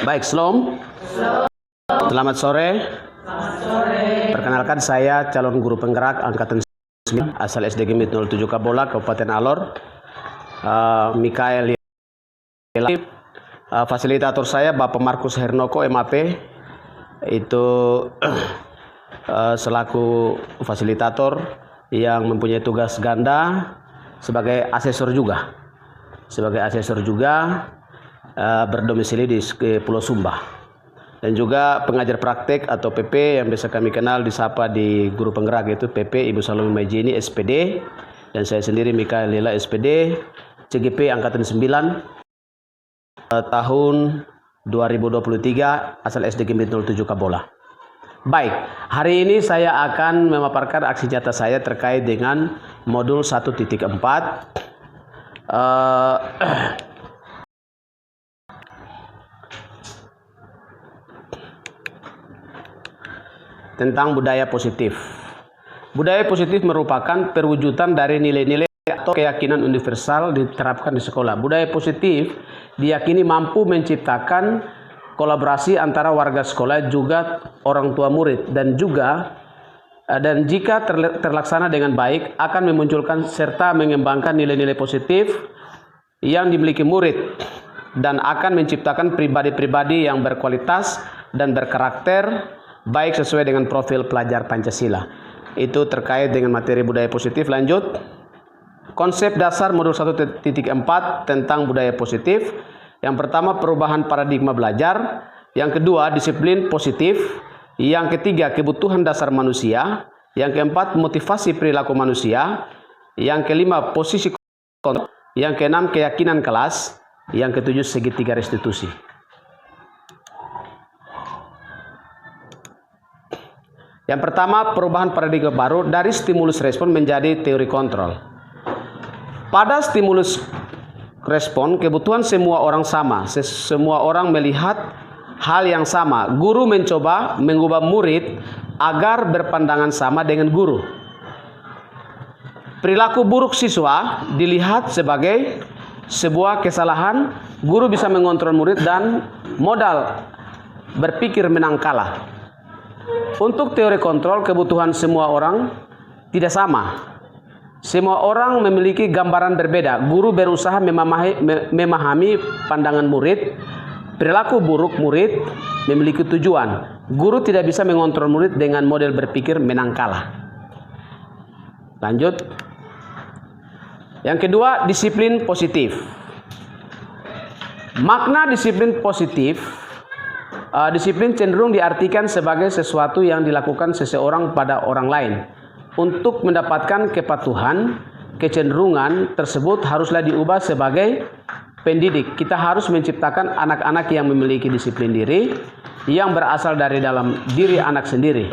Baik, Shalom. Selamat sore. Perkenalkan, saya calon guru penggerak angkatan 9 asal SDG MIT 07 Kabola, Kabupaten Alor, Mikael. Fasilitator saya Bapak Markus Hernoko MAP, itu selaku fasilitator yang mempunyai tugas ganda sebagai asesor juga. Berdomisili di Pulau Sumba, dan juga pengajar praktek atau PP yang biasa kami kenal disapa di guru penggerak, itu PP Ibu Salome Majini SPD, dan saya sendiri Mikael Lila SPD, CGP angkatan 9 tahun 2023 asal SDG MIT 07 Kabola. Baik, hari ini saya akan memaparkan aksi nyata saya terkait dengan modul 1.4 tentang budaya positif. Budaya positif merupakan perwujudan dari nilai-nilai atau keyakinan universal diterapkan di sekolah. Budaya positif diyakini mampu menciptakan kolaborasi antara warga sekolah juga orang tua murid, dan jika terlaksana dengan baik akan memunculkan serta mengembangkan nilai-nilai positif yang dimiliki murid dan akan menciptakan pribadi-pribadi yang berkualitas dan berkarakter baik sesuai dengan profil pelajar Pancasila. Itu terkait dengan materi budaya positif. Lanjut, konsep dasar modul 1.4 tentang budaya positif. Yang pertama, perubahan paradigma belajar. Yang kedua, disiplin positif. Yang ketiga, kebutuhan dasar manusia. Yang keempat, motivasi perilaku manusia. Yang kelima, posisi kontrol. Yang keenam, keyakinan kelas. Yang ketujuh, segitiga restitusi. Yang pertama, perubahan paradigma baru dari stimulus respon menjadi teori kontrol. Pada stimulus respon, kebutuhan semua orang sama. Semua orang melihat hal yang sama. Guru mencoba mengubah murid agar berpandangan sama dengan guru. Perilaku buruk siswa dilihat sebagai sebuah kesalahan. Guru bisa mengontrol murid dan modal berpikir menang kalah. Untuk teori kontrol, kebutuhan semua orang tidak sama. Semua orang memiliki gambaran berbeda. Guru berusaha memahami pandangan murid. Perilaku buruk murid memiliki tujuan. Guru tidak bisa mengontrol murid dengan model berpikir menang kalah. Lanjut. Yang kedua, disiplin positif. Makna disiplin positif, disiplin cenderung diartikan sebagai sesuatu yang dilakukan seseorang pada orang lain. Untuk mendapatkan kepatuhan, kecenderungan tersebut haruslah diubah sebagai pendidik. Kita harus menciptakan anak-anak yang memiliki disiplin diri yang berasal dari dalam diri anak sendiri.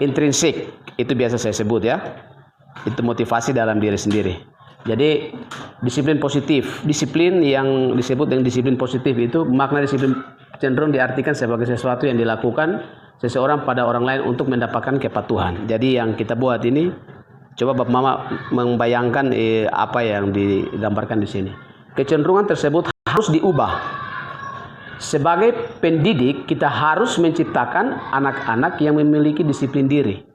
Intrinsik, itu biasa saya sebut ya. Itu motivasi dalam diri sendiri. Jadi disiplin positif, disiplin yang disebut dengan disiplin positif itu, makna disiplin cenderung diartikan sebagai sesuatu yang dilakukan seseorang pada orang lain untuk mendapatkan kepatuhan. Jadi yang kita buat ini, coba Bapak Mama membayangkan apa yang digambarkan di sini. Kecenderungan tersebut harus diubah. Sebagai pendidik, kita harus menciptakan anak-anak yang memiliki disiplin diri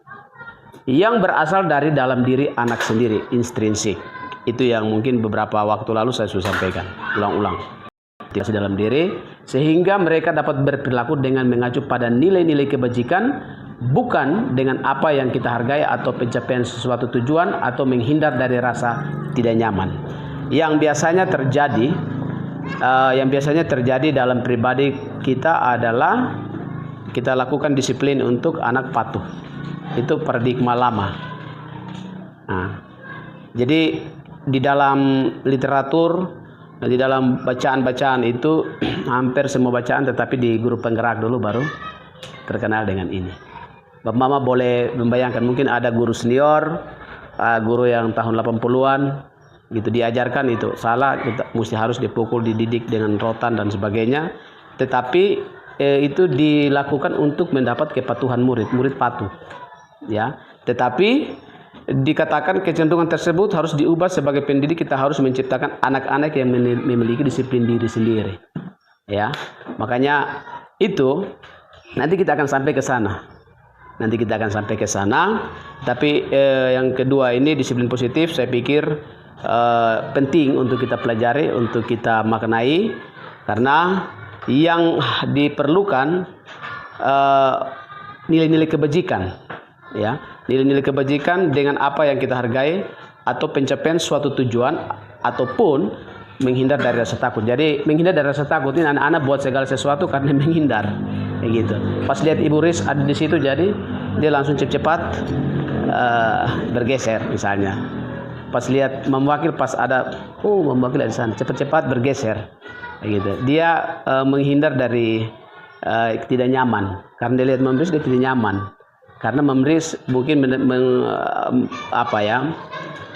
yang berasal dari dalam diri anak sendiri, intrinsik. Itu yang mungkin beberapa waktu lalu saya sudah sampaikan ulang-ulang. Di dalam diri, sehingga mereka dapat berperilaku dengan mengacu pada nilai-nilai kebajikan, bukan dengan apa yang kita hargai atau pencapaian sesuatu tujuan, atau menghindar dari rasa tidak nyaman. Yang biasanya terjadi dalam pribadi kita adalah kita lakukan disiplin untuk anak patuh. Itu paradigma lama. Nah, jadi di dalam literatur, di dalam bacaan-bacaan itu hampir semua bacaan, tetapi di guru penggerak dulu baru terkenal dengan ini. Bapak Mama boleh membayangkan, mungkin ada guru senior, guru yang tahun 80-an gitu diajarkan itu salah, kita mesti harus dipukul, dididik dengan rotan dan sebagainya. Tetapi itu dilakukan untuk mendapat kepatuhan murid patuh. Ya, tetapi dikatakan kecenderungan tersebut harus diubah. Sebagai pendidik kita harus menciptakan anak-anak yang memiliki disiplin diri sendiri. Ya, makanya itu nanti kita akan sampai ke sana. Tapi yang kedua ini disiplin positif, saya pikir penting untuk kita pelajari, untuk kita maknai, karena yang diperlukan nilai-nilai kebajikan, ya, nilai-nilai kebajikan dengan apa yang kita hargai atau pencapaian suatu tujuan ataupun menghindar dari rasa takut. Jadi menghindar dari rasa takut ini anak-anak buat segala sesuatu karena menghindar, kayak gitu. Pas lihat Ibu Riz ada di situ, jadi dia langsung cepat-cepat bergeser misalnya. Pas lihat Mama Wakil, pas ada Mama Wakil ada di sana, cepat-cepat bergeser, kayak gitu. Dia menghindar dari tidak nyaman, karena dia lihat Mama Riz dia tidak nyaman, karena Mama Riz mungkin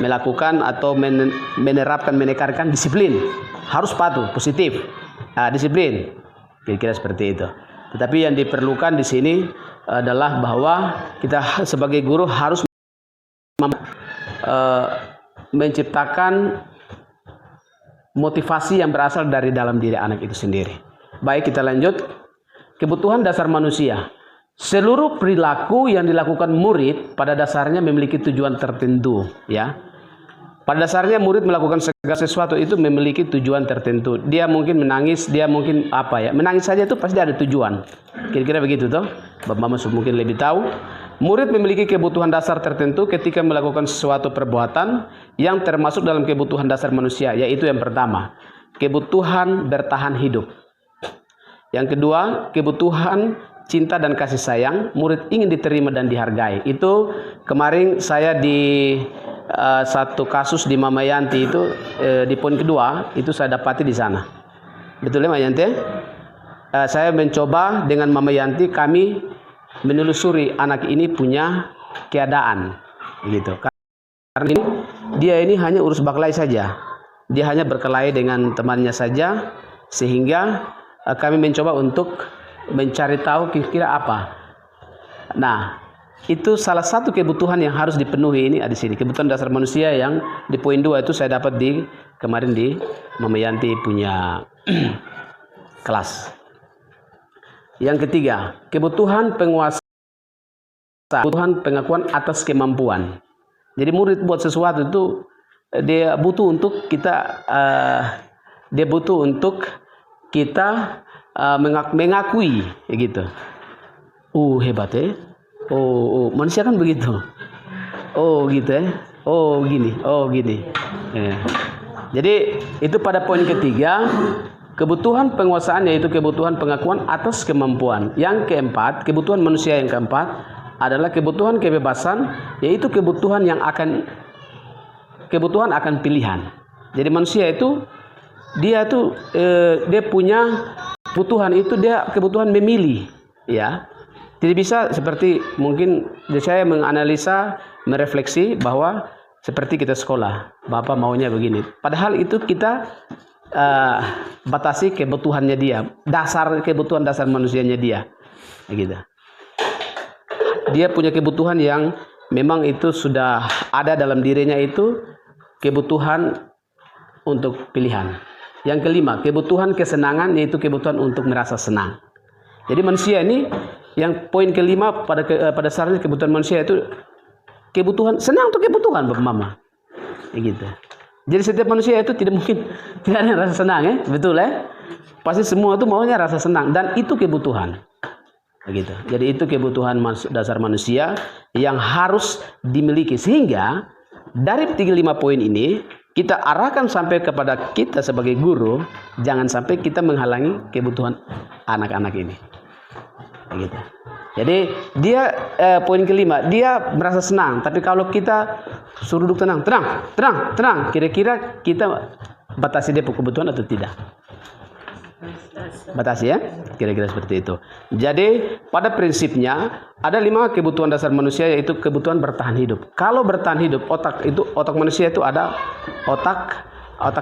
melakukan atau menerapkan disiplin, harus patuh, positif, disiplin, kira-kira seperti itu. Tetapi yang diperlukan di sini adalah bahwa kita sebagai guru harus menciptakan motivasi yang berasal dari dalam diri anak itu sendiri. Baik, kita lanjut. Kebutuhan dasar manusia. Seluruh perilaku yang dilakukan murid pada dasarnya memiliki tujuan tertentu, ya. Pada dasarnya murid melakukan segala sesuatu itu memiliki tujuan tertentu. Dia mungkin menangis, dia mungkin menangis saja itu pasti ada tujuan. Kira-kira begitu toh. Bapak Mama mungkin lebih tahu. Murid memiliki kebutuhan dasar tertentu ketika melakukan sesuatu perbuatan yang termasuk dalam kebutuhan dasar manusia, yaitu yang pertama, kebutuhan bertahan hidup. Yang kedua, kebutuhan cinta dan kasih sayang. Murid ingin diterima dan dihargai. Itu kemarin saya di satu kasus di Mama Yanti itu di poin kedua itu saya dapati di sana. Betul ya Mama Yanti? Saya mencoba dengan Mama Yanti, kami menelusuri anak ini punya keadaan, gitu. Karena dia ini hanya urus baklai saja, dia hanya berkelahi dengan temannya saja, sehingga kami mencoba untuk mencari tahu kira-kira apa. Nah, itu salah satu kebutuhan yang harus dipenuhi ini ada di sini. Kebutuhan dasar manusia yang di poin 2 itu saya dapat kemarin di Mama Yanti punya kelas. Yang ketiga, kebutuhan penguasa, kebutuhan pengakuan atas kemampuan. Jadi murid buat sesuatu itu dia butuh untuk kita mengakui, gitu. Hebat ya. Manusia kan begitu. Gitu ya. Gini. Ya. Jadi itu pada poin ketiga, kebutuhan penguasaan, yaitu kebutuhan pengakuan atas kemampuan. Yang keempat, kebutuhan manusia yang keempat adalah kebutuhan kebebasan, yaitu kebutuhan akan pilihan. Jadi manusia itu dia punya kebutuhan itu, dia kebutuhan memilih, ya. Tidak bisa seperti mungkin saya menganalisa, merefleksi bahwa seperti kita sekolah, Bapak maunya begini. Padahal itu kita batasi kebutuhannya dia, kebutuhan dasar manusianya dia, gitu. Dia punya kebutuhan yang memang itu sudah ada dalam dirinya, itu kebutuhan untuk pilihan. Yang kelima, kebutuhan kesenangan, yaitu kebutuhan untuk merasa senang. Jadi manusia ini, yang poin kelima pada dasarnya kebutuhan manusia itu kebutuhan senang, itu kebutuhan Bapak Mama, gitu. Jadi setiap manusia itu tidak mungkin tidak ada rasa senang, ya, betul ya? Pasti semua itu maunya rasa senang, dan itu kebutuhan, gitu. Jadi itu kebutuhan dasar manusia yang harus dimiliki, sehingga dari 35 poin ini kita arahkan sampai kepada kita sebagai guru, jangan sampai kita menghalangi kebutuhan anak-anak ini, gitu. Jadi dia poin kelima, dia merasa senang, tapi kalau kita suruh duduk tenang, kira-kira kita batasi dia kebutuhan atau tidak? Batasi, ya, kira-kira seperti itu. Jadi pada prinsipnya ada 5 kebutuhan dasar manusia, yaitu kebutuhan bertahan hidup. Kalau bertahan hidup, otak manusia itu ada otak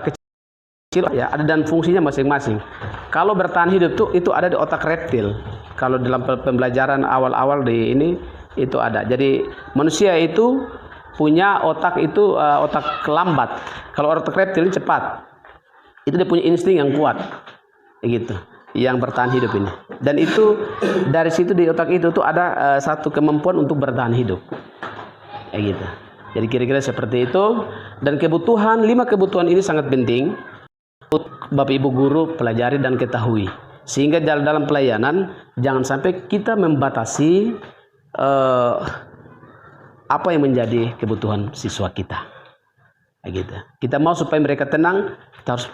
kecil, ya, ada, dan fungsinya masing-masing. Kalau bertahan hidup itu ada di otak reptil. Kalau dalam pembelajaran awal-awal di ini itu ada. Jadi manusia itu punya otak lambat. Kalau otak reptil ini cepat. Itu dia punya insting yang kuat, gitu. yang bertahan hidup ini. Dan itu dari situ di otak itu tuh ada satu kemampuan untuk bertahan hidup. Kayak gitu. Jadi kira-kira seperti itu. Dan kebutuhan, 5 kebutuhan ini sangat penting untuk Bapak Ibu guru pelajari dan ketahui. Sehingga dalam pelayanan jangan sampai kita membatasi apa yang menjadi kebutuhan siswa kita. Kayak gitu. Kita mau supaya mereka tenang, kita harus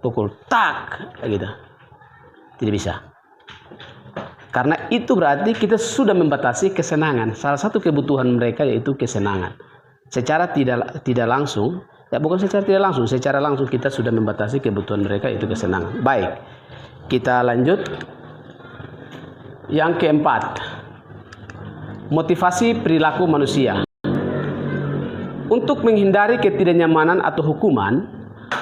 pukul kayak gitu. Tidak bisa. Karena itu berarti kita sudah membatasi kesenangan. Salah satu kebutuhan mereka yaitu kesenangan. Secara tidak langsung, ya bukan secara tidak langsung, secara langsung kita sudah membatasi kebutuhan mereka yaitu kesenangan. Baik. Kita lanjut. Yang keempat, motivasi perilaku manusia. Untuk menghindari ketidaknyamanan atau hukuman,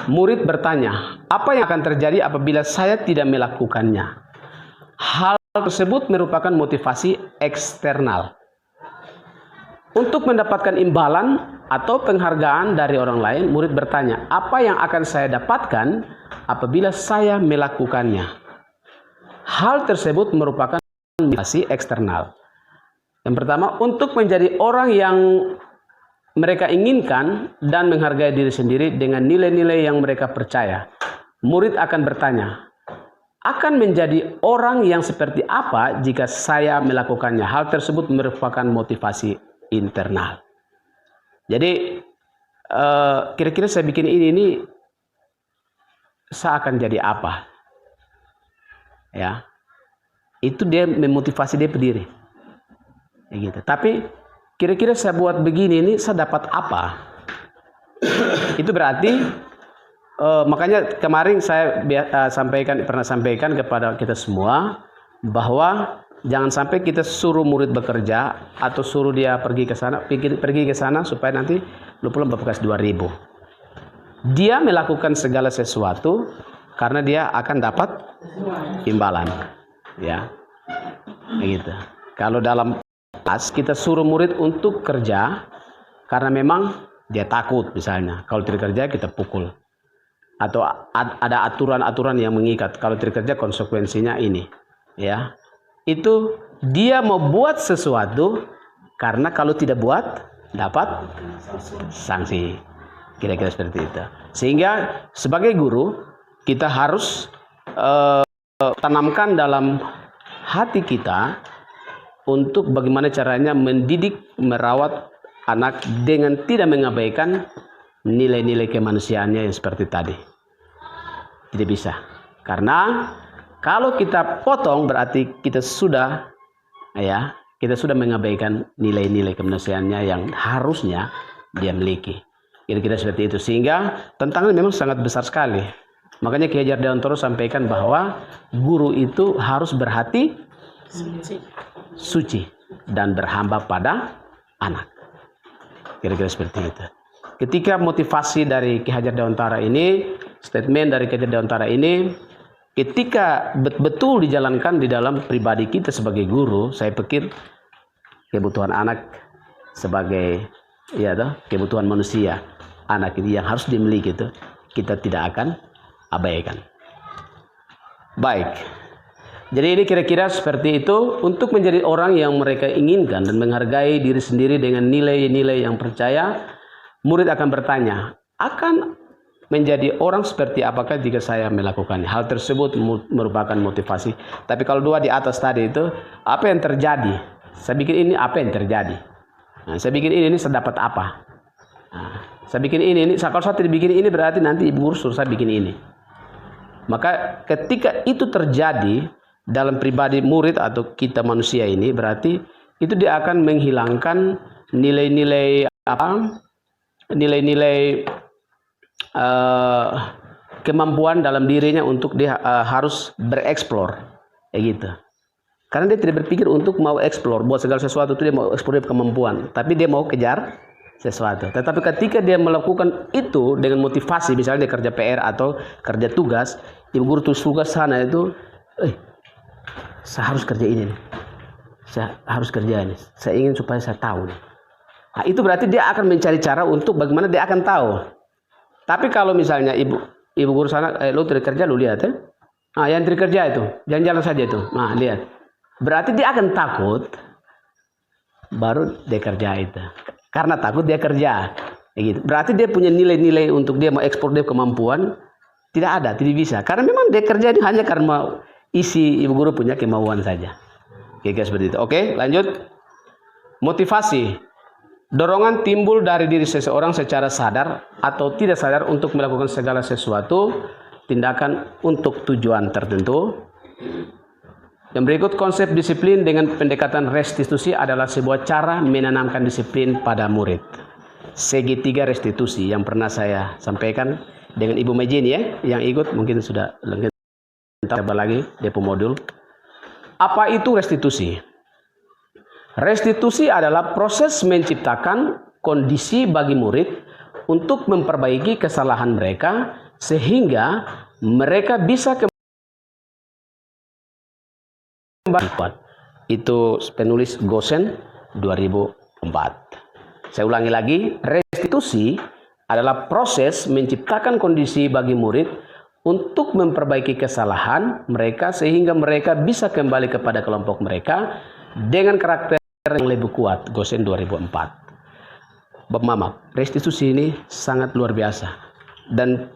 murid bertanya, apa yang akan terjadi apabila saya tidak melakukannya? Hal tersebut merupakan motivasi eksternal. Untuk mendapatkan imbalan atau penghargaan dari orang lain, murid bertanya, apa yang akan saya dapatkan apabila saya melakukannya? Hal tersebut merupakan motivasi eksternal. Yang pertama, untuk menjadi orang yang mereka inginkan dan menghargai diri sendiri dengan nilai-nilai yang mereka percaya. Murid akan bertanya, akan menjadi orang yang seperti apa jika saya melakukannya? Hal tersebut merupakan motivasi internal. Jadi kira-kira saya bikin ini saya akan jadi apa? Ya, itu dia memotivasi dia berdiri. Ya gitu. Tapi kira-kira saya buat begini ini saya dapat apa? Itu berarti makanya kemarin saya pernah sampaikan kepada kita semua bahwa jangan sampai kita suruh murid bekerja atau suruh dia pergi ke sana supaya nanti lu pulang bekas 2000. Dia melakukan segala sesuatu karena dia akan dapat imbalan. Ya. Begitu. Kalau dalam kita suruh murid untuk kerja karena memang dia takut, misalnya kalau tidak kerja kita pukul, atau ada aturan-aturan yang mengikat, kalau tidak kerja konsekuensinya ini, ya, itu dia mau buat sesuatu karena kalau tidak buat dapat sanksi, kira-kira seperti itu. Sehingga sebagai guru kita harus tanamkan dalam hati kita untuk bagaimana caranya mendidik, merawat anak dengan tidak mengabaikan nilai-nilai kemanusiaannya yang seperti tadi. Tidak bisa. Karena kalau kita potong berarti kita sudah mengabaikan nilai-nilai kemanusiaannya yang harusnya dia miliki. Kira-kira seperti itu. Sehingga tantangan memang sangat besar sekali. Makanya Ki Hajar Dewantoro sampaikan bahwa guru itu harus berhati suci dan berhamba pada anak. Kira-kira seperti itu. Ketika motivasi dari Ki Hajar Dewantara ini, statement dari Ki Hajar Dewantara ini, ketika betul dijalankan di dalam pribadi kita sebagai guru, saya pikir kebutuhan anak sebagai kebutuhan manusia, anak ini yang harus dimiliki itu kita tidak akan abaikan. Baik. Jadi ini kira-kira seperti itu. Untuk menjadi orang yang mereka inginkan dan menghargai diri sendiri dengan nilai-nilai yang percaya, murid akan bertanya, akan menjadi orang seperti apakah jika saya melakukannya? Hal tersebut merupakan motivasi. Tapi kalau dua di atas tadi itu, apa yang terjadi? Saya bikin ini, apa yang terjadi? Nah, saya bikin ini saya dapat apa? Nah, saya bikin ini, kalau saya tidak bikin ini berarti nanti ibu guru suruh saya bikin ini. Maka ketika itu terjadi dalam pribadi murid atau kita manusia ini, berarti itu dia akan menghilangkan nilai-nilai kemampuan dalam dirinya untuk dia harus bereksplor, kayak gitu. Karena dia tidak berpikir untuk mau eksplor, buat segala sesuatu itu dia mau eksplor kemampuan, tapi dia mau kejar sesuatu. Tetapi ketika dia melakukan itu dengan motivasi, misalnya dia kerja PR atau kerja tugas, ibu guru tugas sana itu, saya harus kerja ini nih. Saya harus kerja ini. Saya ingin supaya saya tahu nih. Nah, itu berarti dia akan mencari cara untuk bagaimana dia akan tahu. Tapi kalau misalnya ibu ibu guru sana, lu kerja, lu lihat ya. Nah, yang kerja itu, jalan-jalan saja itu. Nah, lihat. Berarti dia akan takut, baru dia kerja itu. Karena takut dia kerja. Gitu. Berarti dia punya nilai-nilai untuk dia mau ekspor dia kemampuan, tidak ada, tidak bisa. Karena memang dia kerja hanya karena isi ibu guru punya kemauan saja. Oke, seperti itu. Oke, lanjut. Motivasi. Dorongan timbul dari diri seseorang secara sadar atau tidak sadar untuk melakukan segala sesuatu tindakan untuk tujuan tertentu. Yang berikut, konsep disiplin dengan pendekatan restitusi adalah sebuah cara menanamkan disiplin pada murid. Segitiga restitusi yang pernah saya sampaikan dengan Ibu Majin ya, yang ikut mungkin sudah lengkap lagi depo modul. Apa itu restitusi? Restitusi adalah proses menciptakan kondisi bagi murid untuk memperbaiki kesalahan mereka sehingga mereka bisa kembali. Itu penulis Gosen 2004. Saya ulangi lagi, restitusi adalah proses menciptakan kondisi bagi murid untuk memperbaiki kesalahan mereka sehingga mereka bisa kembali kepada kelompok mereka dengan karakter yang lebih kuat. Gosen 2004. Bapak Mama, restitusi ini sangat luar biasa. Dan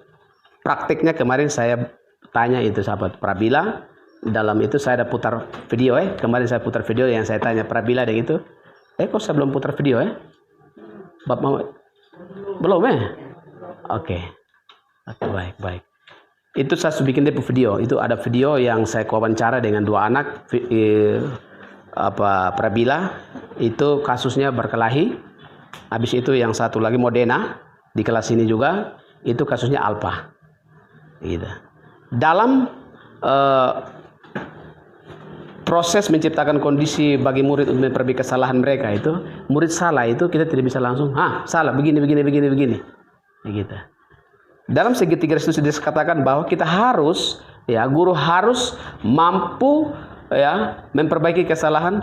praktiknya kemarin saya tanya itu sahabat Prabila. Dalam itu saya ada putar video Kemarin saya putar video yang saya tanya Prabila dan itu. Kok saya belum putar video Bapak Mama? Belum Oke, baik. Itu saya bikin video. Itu ada video yang saya wawancara dengan dua anak Prabila. Itu kasusnya berkelahi. Habis itu yang satu lagi Modena di kelas ini juga. Itu kasusnya Alpha. Gitu. Dalam proses menciptakan kondisi bagi murid untuk memperbaiki kesalahan mereka itu, murid salah itu kita tidak bisa langsung, salah begini. Gitu. Dalam segitiga restitusi dikatakan bahwa kita harus, guru harus mampu memperbaiki kesalahan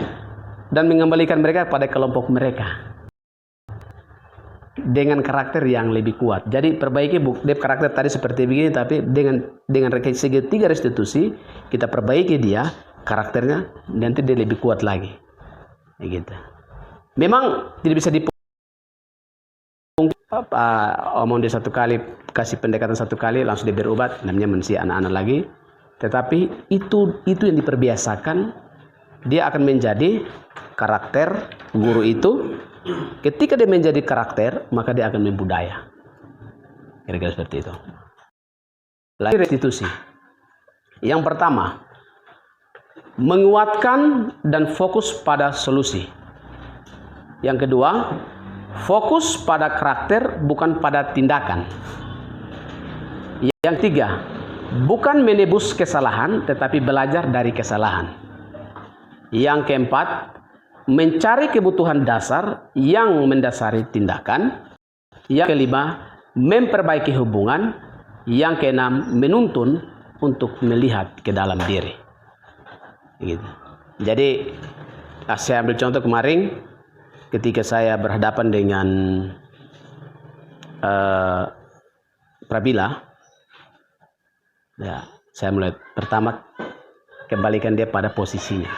dan mengembalikan mereka pada kelompok mereka dengan karakter yang lebih kuat. Jadi perbaiki karakter tadi seperti begini, tapi dengan segitiga restitusi kita perbaiki dia karakternya, nanti dia lebih kuat lagi. Gitu. Memang tidak bisa omong dia satu kali, kasih pendekatan satu kali langsung dia berobat, namanya manusia anak-anak lagi. Tetapi itu yang diperbiasakan, dia akan menjadi karakter guru itu. Ketika dia menjadi karakter, maka dia akan membudaya. Kira-kira seperti itu. Lagi restitusi. Yang pertama, menguatkan dan fokus pada solusi. Yang kedua, fokus pada karakter bukan pada tindakan. Yang ketiga, bukan menebus kesalahan tetapi belajar dari kesalahan. Yang keempat, mencari kebutuhan dasar yang mendasari tindakan. Yang kelima, memperbaiki hubungan. Yang keenam, menuntun untuk melihat ke dalam diri. Gitu. Jadi saya ambil contoh kemarin ketika saya berhadapan dengan Prabila, saya mulai pertama kembalikan dia pada posisinya,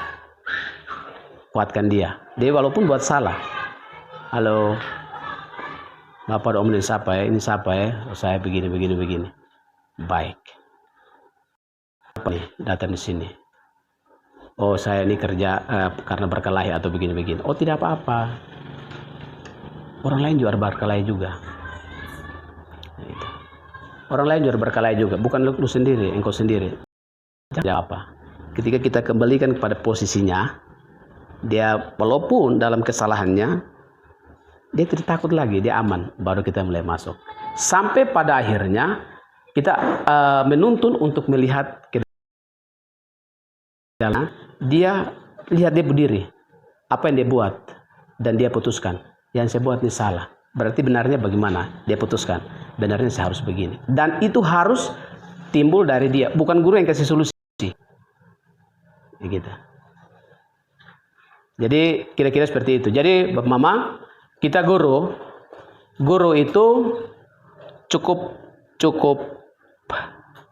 kuatkan dia walaupun buat salah. Halo Bapak, Om, ini siapa ini siapa saya begini, baik, apa nih datang di sini? Oh, saya ini kerja karena berkelahi atau begini. Oh, tidak apa-apa. Orang lain juga berkelahi juga. Gitu. Orang lain juga berkelahi juga. Bukan lu sendiri, engkau sendiri. Tidak apa. Ketika kita kembalikan kepada posisinya, dia walaupun dalam kesalahannya, dia tidak takut lagi, dia aman. Baru kita mulai masuk. Sampai pada akhirnya, kita menuntun untuk melihat ke dalam. Dia lihat dia berdiri, apa yang dia buat, dan dia putuskan yang saya buat ini salah. Berarti benarnya bagaimana? Dia putuskan benarnya saya harus begini, dan itu harus timbul dari dia, bukan guru yang kasih solusi. Gitu. Jadi kira-kira seperti itu. Jadi Bapak Mama, kita guru itu cukup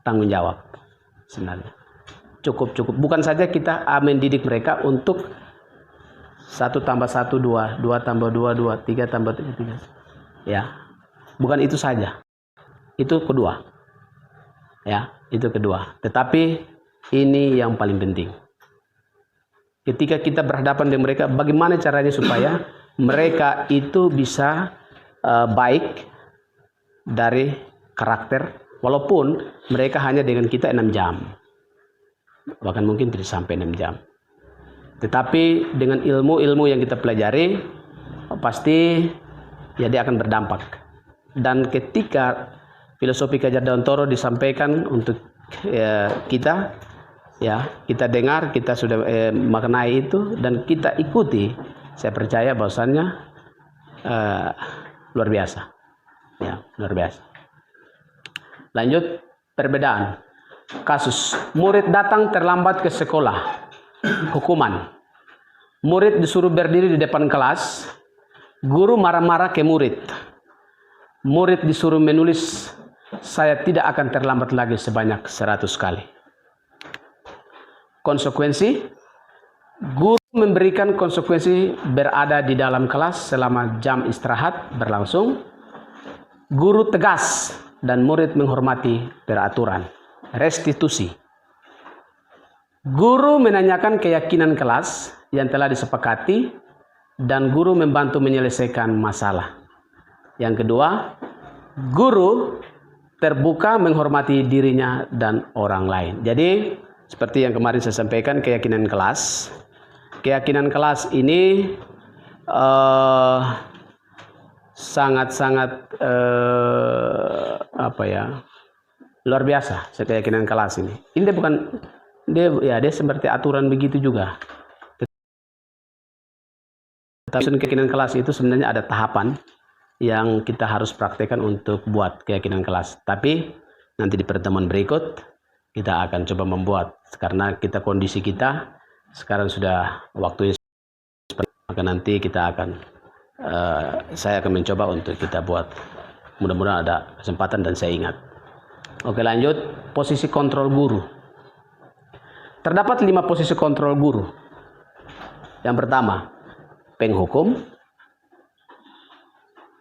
tanggung jawab sebenarnya. Cukup. Bukan saja kita mendidik mereka untuk 1 tambah 1 2, 2 tambah 2 2, 3 tambah 3 3. Ya. Bukan itu saja. Itu kedua. Ya, itu kedua. Tetapi ini yang paling penting. Ketika kita berhadapan dengan mereka, bagaimana caranya supaya mereka itu bisa baik dari karakter, walaupun mereka hanya dengan kita 6 jam. Bahkan mungkin tidak sampai 6 jam. Tetapi dengan ilmu-ilmu yang kita pelajari, pasti ya dia akan berdampak. Dan ketika filosofi Kajar Daun Toro disampaikan untuk kita, ya kita dengar, kita sudah maknai itu dan kita ikuti, saya percaya bahwasannya luar biasa, ya luar biasa. Lanjut, perbedaan kasus murid datang terlambat ke sekolah, hukuman. Murid disuruh berdiri di depan kelas, guru marah-marah ke murid. Murid disuruh menulis, saya tidak akan terlambat lagi sebanyak 100 kali. Konsekuensi, guru memberikan konsekuensi berada di dalam kelas selama jam istirahat berlangsung. Guru tegas dan murid menghormati peraturan. Restitusi. Guru menanyakan keyakinan kelas yang telah disepakati dan guru membantu menyelesaikan masalah. Yang kedua, guru terbuka menghormati dirinya dan orang lain. Jadi, seperti yang kemarin saya sampaikan, keyakinan kelas. Keyakinan kelas ini sangat-sangat luar biasa. Keyakinan kelas ini. Ini bukan dia seperti aturan begitu juga. Tetapi keyakinan kelas itu sebenarnya ada tahapan yang kita harus praktekkan untuk buat keyakinan kelas. Tapi nanti di pertemuan berikut kita akan coba membuat, karena kondisi kita sekarang sudah waktunya, maka nanti kita akan saya akan mencoba untuk kita buat. Mudah-mudahan ada kesempatan dan saya ingat. Oke, lanjut. Posisi kontrol guru. Terdapat 5 posisi kontrol guru. Yang pertama, penghukum.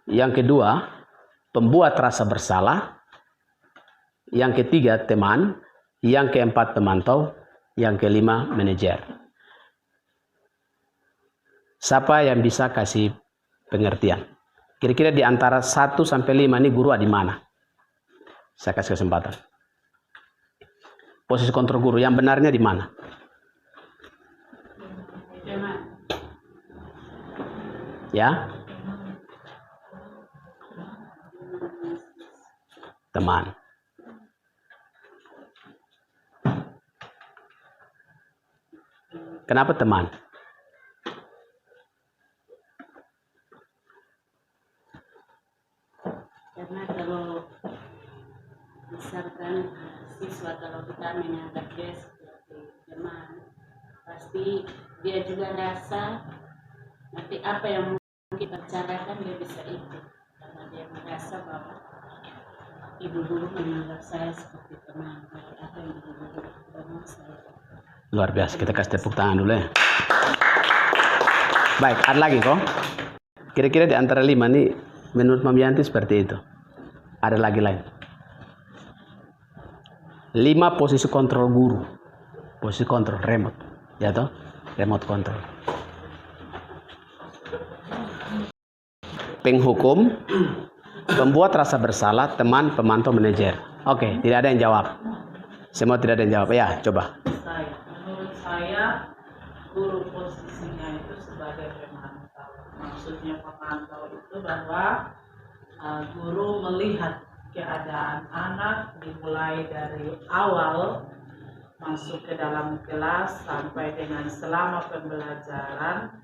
Yang kedua, pembuat rasa bersalah. Yang ketiga, teman. Yang keempat, pemantau. Yang kelima, manajer. Siapa yang bisa kasih pengertian? Kira-kira di antara 1 sampai 5 ini guru ada di mana? Saya kasih kesempatan. Posisi kontrol guru yang benarnya di mana? Ya? Teman. Kenapa teman? Karena kalau misalkan siswa, kalau kita menganggap dia seperti teman, pasti dia juga rasa nanti apa yang kita bicarakan dia bisa ikut, karena dia merasa bahwa ibu guru menganggap saya seperti teman. Jadi apa yang ibu guru bilang saya. Luar biasa, kita kasih tepuk tangan dulu ya. Baik, ada lagi kok? Kira-kira di antara 5 nih menurut Mami Yanti seperti itu. Ada lagi lain. 5 posisi kontrol guru. Posisi kontrol remote. Ya toh? Remote control. Penghukum, pembuat rasa bersalah, teman, pemantau, manajer. Oke, tidak ada yang jawab. Semua tidak ada yang jawab. Ya, coba. Menurut saya, guru posisinya itu sebagai pemantau. Maksudnya pemantau itu bahwa guru melihat keadaan anak dimulai dari awal masuk ke dalam kelas sampai dengan selama pembelajaran.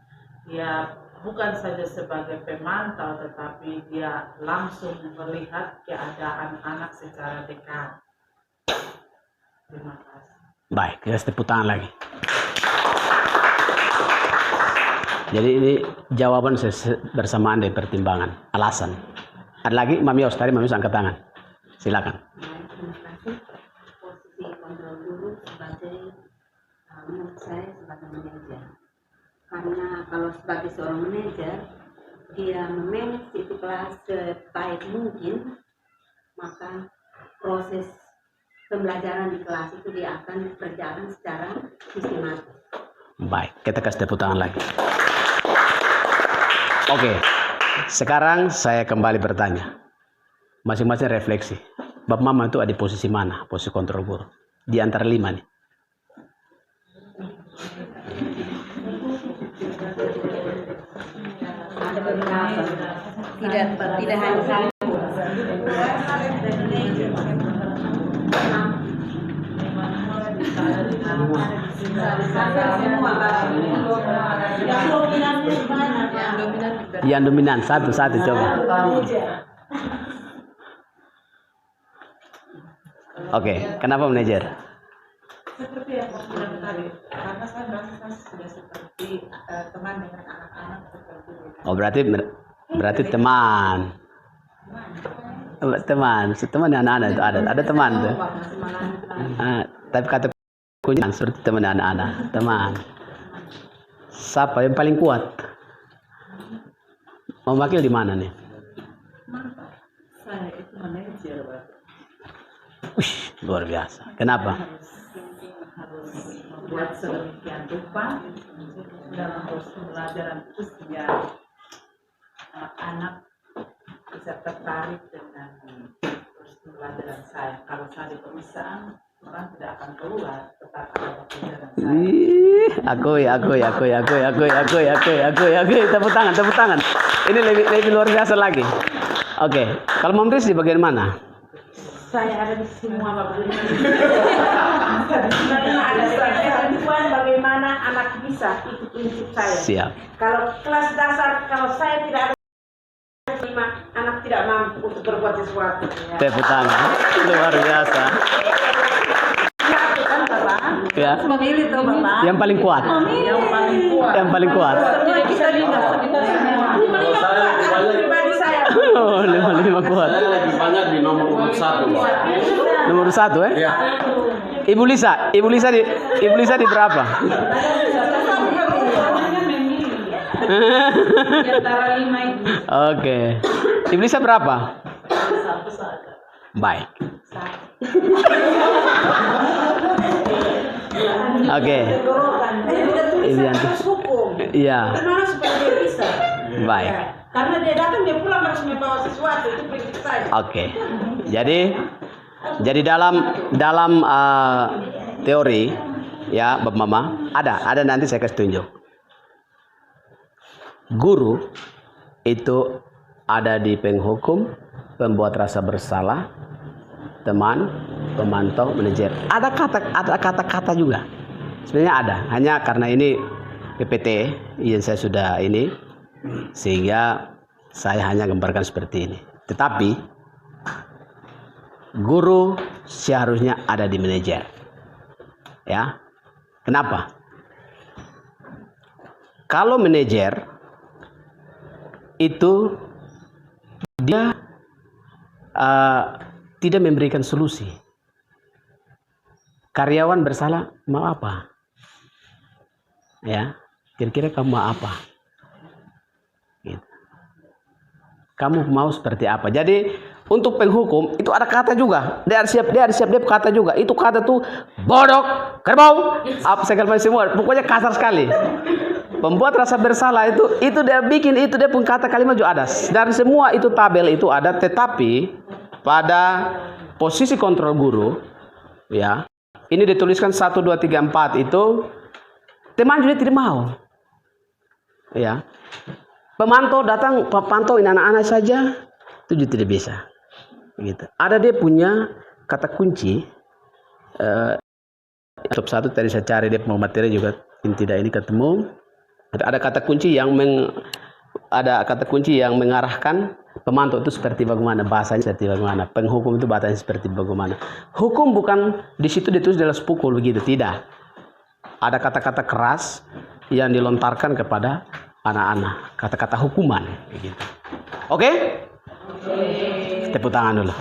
Dia bukan saja sebagai pemantau, tetapi dia langsung melihat keadaan anak secara dekat. Terima kasih. Baik, kita tepuk tangan lagi. Jadi ini jawaban bersamaan dari pertimbangan, alasan. Ada lagi, Mami Yos, tadi Mami Yos angkat tangan. Silakan. Terima kasih. Jadi menurut saya sebagai manajer, karena kalau sebagai seorang manajer dia memanage itu kelas sebaik mungkin, maka proses pembelajaran di kelas itu dia akan berjalan secara sistematis. Baik, kita kasih tepuk tangan lagi. Oke, sekarang saya kembali bertanya. Masing-masing refleksi. Bab Mama itu ada di posisi mana? Posisi kontrol guru. Di antara 5 nih. Ada beberapa, tidak hanya saya. Yang dominan satu-satu coba. Oke, kenapa manajer? Seperti yang saya bilang tadi, karena saya merasa saya sudah seperti teman dengan anak-anak seperti itu. Oh, berarti teman. Teman anak-anak itu ada teman tuh. Tapi kata kunci seperti teman anak-anak, teman. Siapa yang paling kuat? Mau wakil di mana nih? Saya itu manajer, Pak. Wih, luar biasa. Kenapa? Harus membuat sedemikian rupa dalam proses pembelajaran itu sehingga anak bisa tertarik dengan proses pembelajaran saya. Kalau saya di pemisahan, orang tidak akan keluar, tetap ada pembelajaran saya. Akui. Tepuk tangan. Ini lebih luar biasa lagi. Oke, kalau Mamris di bagian mana? Saya ada di semua bagaimana anak bisa itu prinsip saya. Siap. Kalau kelas dasar, kalau saya tidak ada 5, anak tidak mampu untuk berbuat sesuatu. Tepuk tangan. Luar biasa. Itu kan Bapak. Ya. Memilih tuh Bapak. Yang paling kuat. Yang paling kuat. Tidak bisa diingat. Pribadi saya. Oh, 5 kuat. Saya lebih banyak di nomor 1, Pak. Nomor 1 ya? Ya. Ibu Lisa di berapa? Oke. Ibu Lisa berapa? Baik. Oke. Ini yang iya. Baik. Karena dia datang dia pulang harus membawa sesuatu, itu prinsip saya. Oke. Jadi dalam teori ya Bapak Mama ada nanti saya kasih tunjuk. Guru itu ada di penghukum, pembuat rasa bersalah, teman, pemantau, manajer. Ada kata-kata juga. Sebenarnya ada, hanya karena ini PPT yang saya sudah ini sehingga saya hanya gambarkan seperti ini. Tetapi guru seharusnya ada di manajer. Ya. Kenapa? Kalau manajer itu dia tidak memberikan solusi. Karyawan bersalah, mau apa? Ya, kira-kira kamu mau apa? Gitu. Kamu mau seperti apa? Jadi untuk penghukum itu ada kata juga. Dia harus siap dia kata juga. Itu kata tuh bodoh, kerbau, apa segala macam semua. Pokoknya kasar sekali. Pembuat rasa bersalah itu dia bikin itu dia pun kata kalimat juga ada. Dan semua itu tabel itu ada. Tetapi pada posisi kontrol guru, ya ini dituliskan 1, 2, 3, 4 itu teman juga tidak mau. Ya. Pemantau datang, pantauin anak-anak saja, itu juga tidak bisa. Gitu. Ada dia punya kata kunci. Top 1 tadi saya cari dia mau materi juga tidak ini ketemu. Ada kata kunci yang mengarahkan pemantau itu seperti bagaimana, bahasanya seperti bagaimana, penghukum itu bahasanya seperti bagaimana. Hukum bukan di situ ditulis dalam pukul begitu, tidak. Ada kata-kata keras yang dilontarkan kepada anak-anak, kata-kata hukuman begitu. Oke? Tepuk tangan dulu.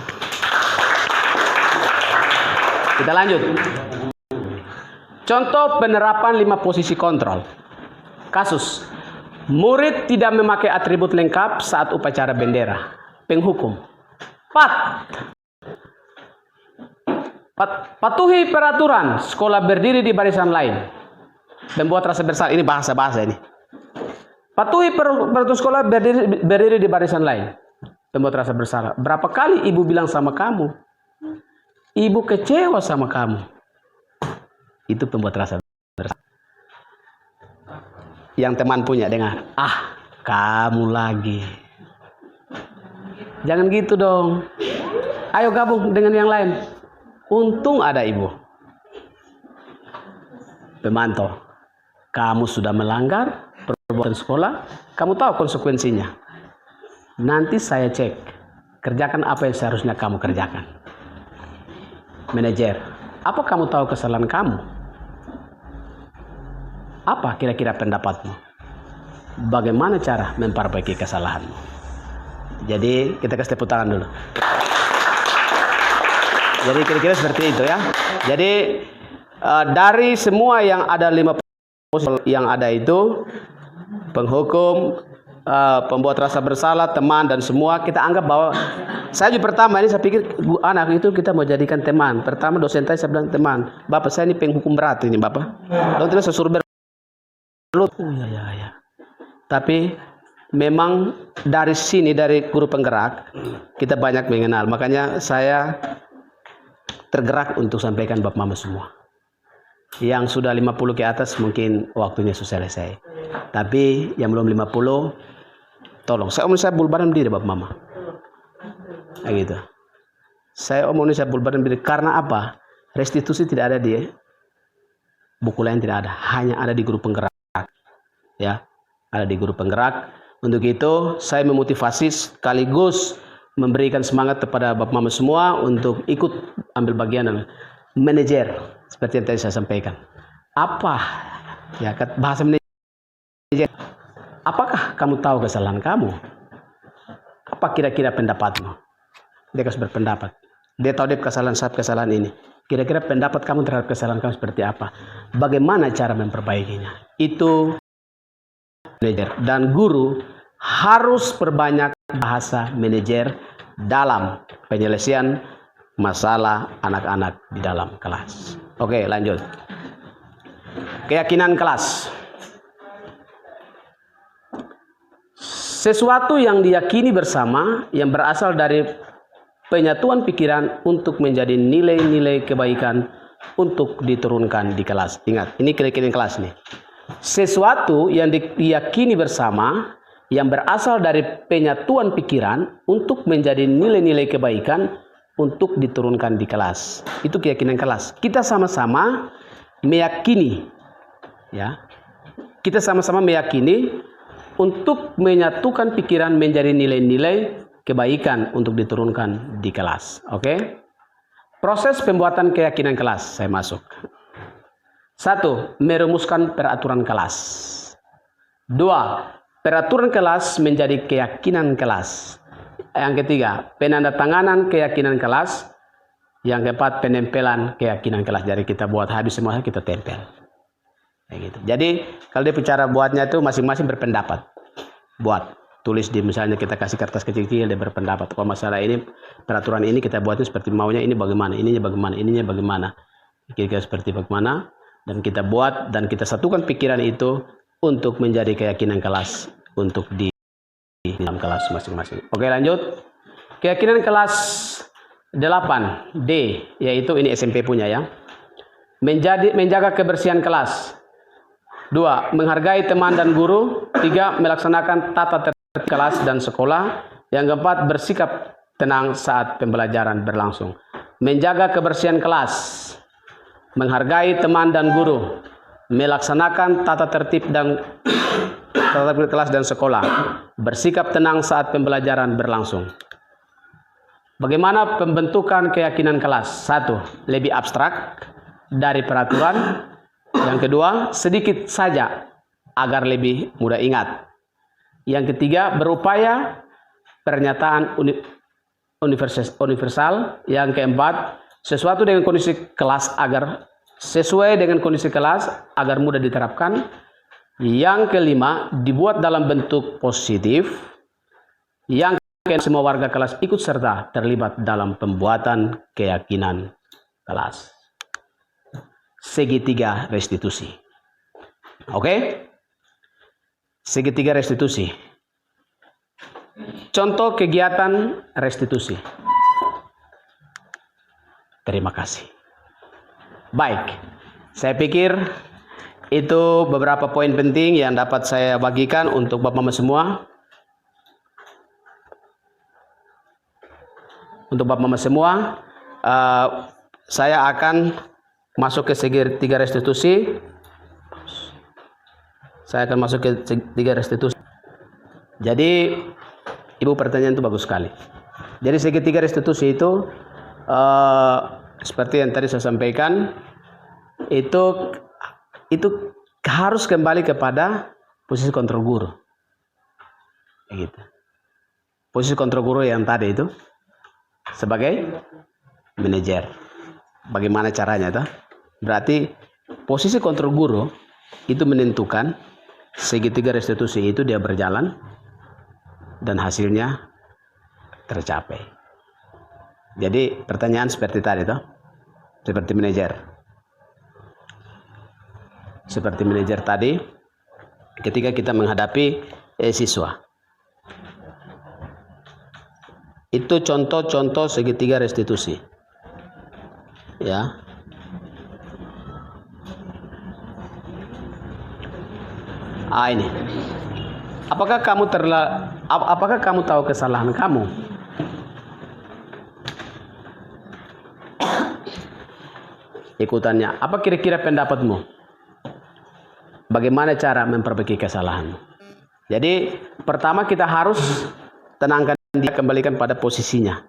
Kita lanjut. Contoh penerapan 5 posisi kontrol. Kasus, murid tidak memakai atribut lengkap saat upacara bendera. Penghukum. Patuhi peraturan sekolah berdiri di barisan lain. Pembuat rasa bersalah, ini bahasa-bahasa ini. Patuhi peraturan sekolah berdiri di barisan lain. Pembuat rasa bersalah. Berapa kali ibu bilang sama kamu? Ibu kecewa sama kamu. Itu pembuat rasa bersalah. Yang teman punya dengar. Kamu lagi. Jangan gitu dong. Ayo gabung dengan yang lain. Untung ada ibu. Pemantau. Kamu sudah melanggar perbuatan sekolah. Kamu tahu konsekuensinya. Nanti saya cek. Kerjakan apa yang seharusnya kamu kerjakan. Manajer. Apa kamu tahu kesalahan kamu? Apa kira-kira pendapatmu? Bagaimana cara memperbaiki kesalahanmu? Jadi kita kasih tepuk tangan dulu. Jadi kira-kira seperti itu ya. Jadi dari semua yang ada 5 posisi yang ada itu, penghukum, pembuat rasa bersalah, teman dan semua, kita anggap bahwa saya juga pertama ini saya pikir anak itu kita mau jadikan teman. Pertama dosen saya bilang teman, Bapak saya ini penghukum berat ini Bapak. Lalu tidak saya suruh berlut. Ya. Tapi memang dari sini dari guru penggerak kita banyak mengenal. Makanya saya tergerak untuk sampaikan Bapak Mama semua. Yang sudah 50 ke atas mungkin waktunya sudah selesai. Tapi yang belum 50, tolong. Saya bulbaran diri Bapak Mama. Nah, gitu. Saya omongin saya bulbaran diri karena apa? Restitusi tidak ada di buku lain, tidak ada. Hanya ada di guru penggerak. Ya, ada di guru penggerak. Untuk itu saya memotivasi sekaligus memberikan semangat kepada Bapak Mama semua untuk ikut ambil bagian dalam manajer seperti yang tadi saya sampaikan. Apa ya bahasa manajer? Apakah kamu tahu kesalahan kamu? Apa kira-kira pendapatmu? Dia harus berpendapat. Dia tahu dia kesalahan ini. Kira-kira pendapat kamu terhadap kesalahan kamu seperti apa? Bagaimana cara memperbaikinya? Itu manajer dan guru harus perbanyak bahasa manajer dalam penyelesaian masalah anak-anak di dalam kelas. Oke, lanjut. Keyakinan kelas. Sesuatu yang diyakini bersama yang berasal dari penyatuan pikiran untuk menjadi nilai-nilai kebaikan untuk diturunkan di kelas. Ingat, ini keyakinan kelas nih. Sesuatu yang diyakini bersama yang berasal dari penyatuan pikiran untuk menjadi nilai-nilai kebaikan untuk diturunkan di kelas. Itu keyakinan kelas. Kita sama-sama meyakini, ya. Kita sama-sama meyakini untuk menyatukan pikiran menjadi nilai-nilai kebaikan untuk diturunkan di kelas. Oke? Proses pembuatan keyakinan kelas, saya masuk. 1. Merumuskan peraturan kelas. 2. Peraturan kelas menjadi keyakinan kelas. Yang ketiga, penandatanganan keyakinan kelas. Yang keempat, penempelan keyakinan kelas. Jadi kita buat habis semua, kita tempel. Kayak gitu. Jadi kalau dia bicara buatnya itu masing-masing berpendapat. Buat, tulis di misalnya kita kasih kertas kecil-kecil, dia berpendapat. Kalau masalah ini, peraturan ini kita buatnya seperti maunya, ini bagaimana, ininya bagaimana, ininya bagaimana. Kira-kira seperti bagaimana. Dan kita buat dan kita satukan pikiran itu untuk menjadi keyakinan kelas untuk di dalam kelas masing-masing. Oke, lanjut. Keyakinan kelas 8D, yaitu ini SMP punya ya. Menjaga kebersihan kelas. 2. Menghargai teman dan guru. 3. Melaksanakan tata tertib kelas dan sekolah. Yang keempat, bersikap tenang saat pembelajaran berlangsung. Menjaga kebersihan kelas. Menghargai teman dan guru, melaksanakan tata tertib kelas dan sekolah, bersikap tenang saat pembelajaran berlangsung. Bagaimana pembentukan keyakinan kelas? 1. Lebih abstrak dari peraturan. Yang kedua, sedikit saja agar lebih mudah ingat. Yang ketiga, berupaya pernyataan universal. Yang keempat, sesuatu dengan kondisi kelas agar sesuai dengan kondisi kelas agar mudah diterapkan. Yang kelima, dibuat dalam bentuk positif. Yang keenam, semua warga kelas ikut serta terlibat dalam pembuatan keyakinan kelas. Segitiga restitusi. Oke? Segitiga restitusi. Contoh kegiatan restitusi. Terima kasih. Baik, saya pikir itu beberapa poin penting yang dapat saya bagikan untuk Bapak Mama semua. Untuk Bapak Mama semua, saya akan masuk ke segitiga restitusi. Saya akan masuk ke segitiga restitusi. Jadi, Ibu pertanyaan itu bagus sekali. Jadi segitiga restitusi itu seperti yang tadi saya sampaikan, itu harus kembali kepada posisi kontrol guru. Gitu. Posisi kontrol guru yang tadi itu sebagai manajer. Bagaimana caranya itu? Berarti posisi kontrol guru itu menentukan segitiga restitusi itu dia berjalan dan hasilnya tercapai. Jadi pertanyaan seperti tadi toh, seperti manajer. Seperti manajer tadi, ketika kita menghadapi siswa. Itu contoh-contoh segitiga restitusi. Ya. Ini. Apakah kamu tahu kesalahan kamu? Ikutannya. Apa kira-kira pendapatmu? Bagaimana cara memperbaiki kesalahanmu? Jadi, pertama kita harus tenangkan dia, kembalikan pada posisinya.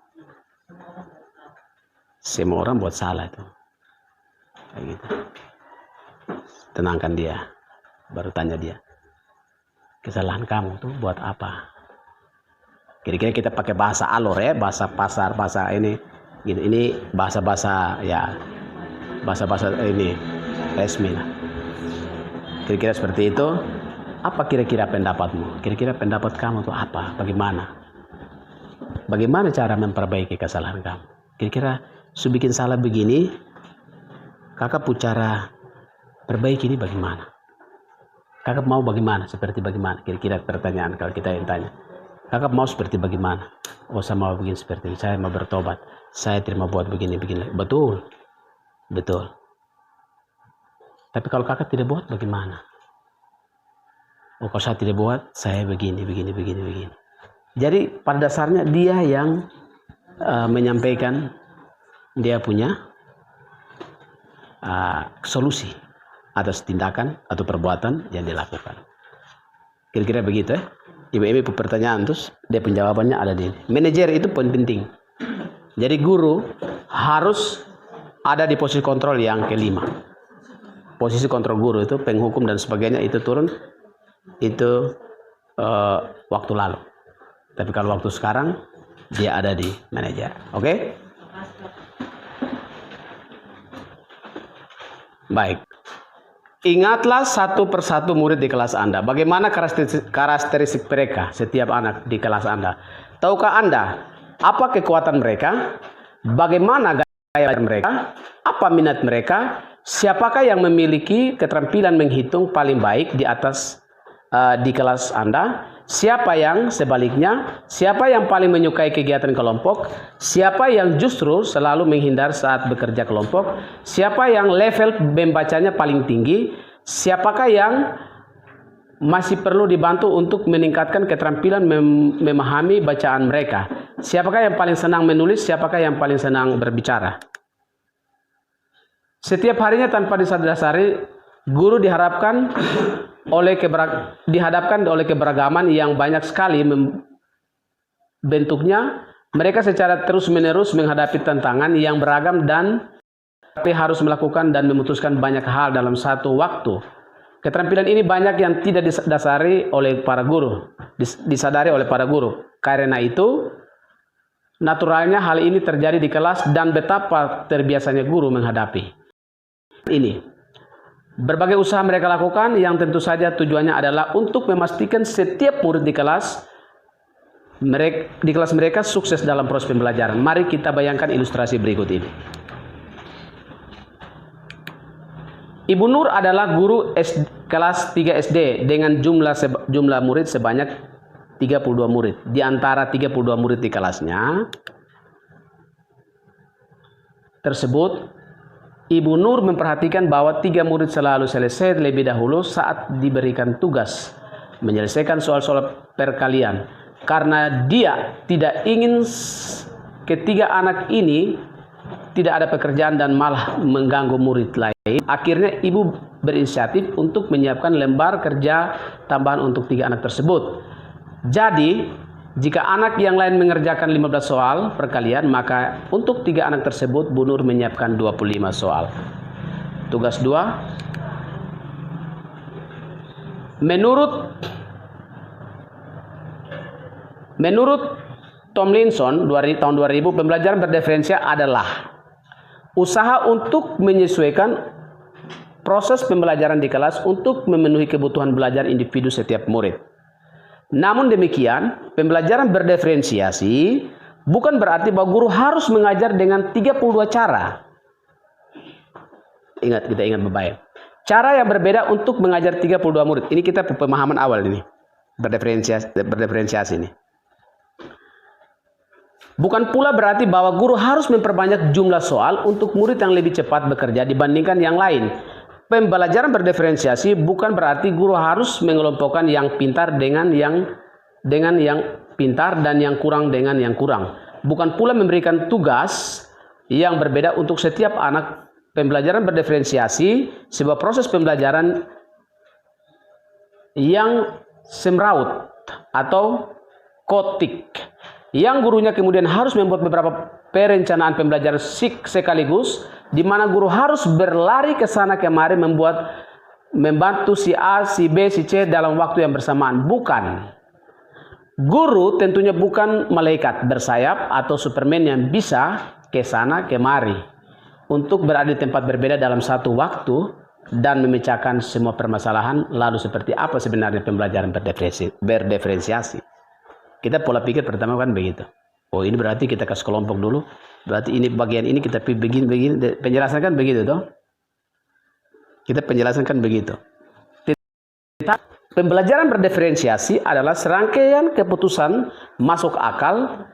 Semua orang buat salah itu. Kayak gitu. Tenangkan dia. Baru tanya dia. Kesalahan kamu tuh buat apa? Kira-kira kita pakai bahasa alur ya, bahasa pasar, bahasa ini. Gitu. Ini bahasa-bahasa ya. Bahasa-bahasa ini resmi lah. Kira-kira seperti itu. Apa kira-kira pendapatmu? Kira-kira pendapat kamu itu apa? Bagaimana? Bagaimana cara memperbaiki kesalahan kamu? Kira-kira bikin salah begini, kakak cara perbaiki ini bagaimana? Kakak mau bagaimana? Seperti bagaimana? Kira-kira pertanyaan kalau kita yang tanya. Kakak mau seperti bagaimana? Oh, saya mau begini seperti ini. Saya mau bertobat. Saya terima buat begini-begini. Betul. Betul. Tapi kalau kakak tidak buat bagaimana? Oh, kalau saya tidak buat, saya begini. Jadi pada dasarnya dia yang menyampaikan dia punya solusi atas tindakan atau perbuatan yang dilakukan. Kira-kira begitu ya. Ibu-ibu pertanyaan terus dia penjawabannya ada di ini. Manajer itu penting. Jadi guru harus ada di posisi kontrol yang kelima. Posisi kontrol guru itu penghukum dan sebagainya itu turun itu waktu lalu. Tapi kalau waktu sekarang dia ada di manajer. Oke? Baik. Ingatlah satu persatu murid di kelas Anda. Bagaimana karakteristik mereka setiap anak di kelas Anda? Tahukah Anda apa kekuatan mereka? Bagaimana gaya mereka? Apa minat mereka? Siapakah yang memiliki keterampilan menghitung paling baik di atas di kelas Anda? Siapa yang sebaliknya? Siapa yang paling menyukai kegiatan kelompok? Siapa yang justru selalu menghindar saat bekerja kelompok? Siapa yang level membacanya paling tinggi? Siapakah yang masih perlu dibantu untuk meningkatkan keterampilan memahami bacaan mereka? Siapakah yang paling senang menulis? Siapakah yang paling senang berbicara? Setiap harinya tanpa disadari, guru dihadapkan oleh keberagaman yang banyak sekali bentuknya. Mereka secara terus-menerus menghadapi tantangan yang beragam dan harus melakukan dan memutuskan banyak hal dalam satu waktu. Keterampilan ini banyak yang tidak disadari oleh para guru. Karena itu, naturalnya hal ini terjadi di kelas dan betapa terbiasanya guru menghadapi. ini. Berbagai usaha mereka lakukan yang tentu saja tujuannya adalah untuk memastikan setiap murid di kelas mereka sukses dalam proses pembelajaran. Mari kita bayangkan ilustrasi berikut ini. Ibu Nur adalah guru kelas 3 SD dengan jumlah murid sebanyak 32 murid. Di antara 32 murid di kelasnya tersebut, Ibu Nur memperhatikan bahwa 3 murid selalu selesai lebih dahulu saat diberikan tugas menyelesaikan soal-soal perkalian. Karena dia tidak ingin ketiga anak ini tidak ada pekerjaan dan malah mengganggu murid lain, akhirnya ibu berinisiatif untuk menyiapkan lembar kerja tambahan untuk 3 anak tersebut. Jadi, jika anak yang lain mengerjakan 15 soal perkalian, maka untuk 3 anak tersebut Bu Nur menyiapkan 25 soal. Tugas 2. Menurut Tomlinson tahun 2000, pembelajaran berdiferensiasi adalah usaha untuk menyesuaikan proses pembelajaran di kelas untuk memenuhi kebutuhan belajar individu setiap murid. Namun demikian, pembelajaran berdiferensiasi bukan berarti bahwa guru harus mengajar dengan 32 cara. Kita ingat baik. Cara yang berbeda untuk mengajar 32 murid. Ini kita pemahaman awal ini. Berdiferensiasi ini. Bukan pula berarti bahwa guru harus memperbanyak jumlah soal untuk murid yang lebih cepat bekerja dibandingkan yang lain. Pembelajaran berdiferensiasi bukan berarti guru harus mengelompokkan yang pintar dengan yang pintar dan yang kurang dengan yang kurang. Bukan pula memberikan tugas yang berbeda untuk setiap anak. Pembelajaran berdiferensiasi sebuah proses pembelajaran yang semraut atau kotik, yang gurunya kemudian harus membuat beberapa perencanaan pembelajaran sekaligus, di mana guru harus berlari ke sana kemari membantu si A, si B, si C dalam waktu yang bersamaan. Bukan. Guru tentunya bukan malaikat bersayap atau Superman yang bisa ke sana kemari untuk berada di tempat berbeda dalam satu waktu dan memecahkan semua permasalahan. Lalu seperti apa sebenarnya pembelajaran berdiferensiasi? Kita pola pikir pertama kan begitu. Oh, ini berarti kita kasih kelompok dulu. Berarti ini bagian ini kita begini. Penjelasan kan begitu toh? Kita penjelasan kan begitu. Pembelajaran berdiferensiasi adalah serangkaian keputusan masuk akal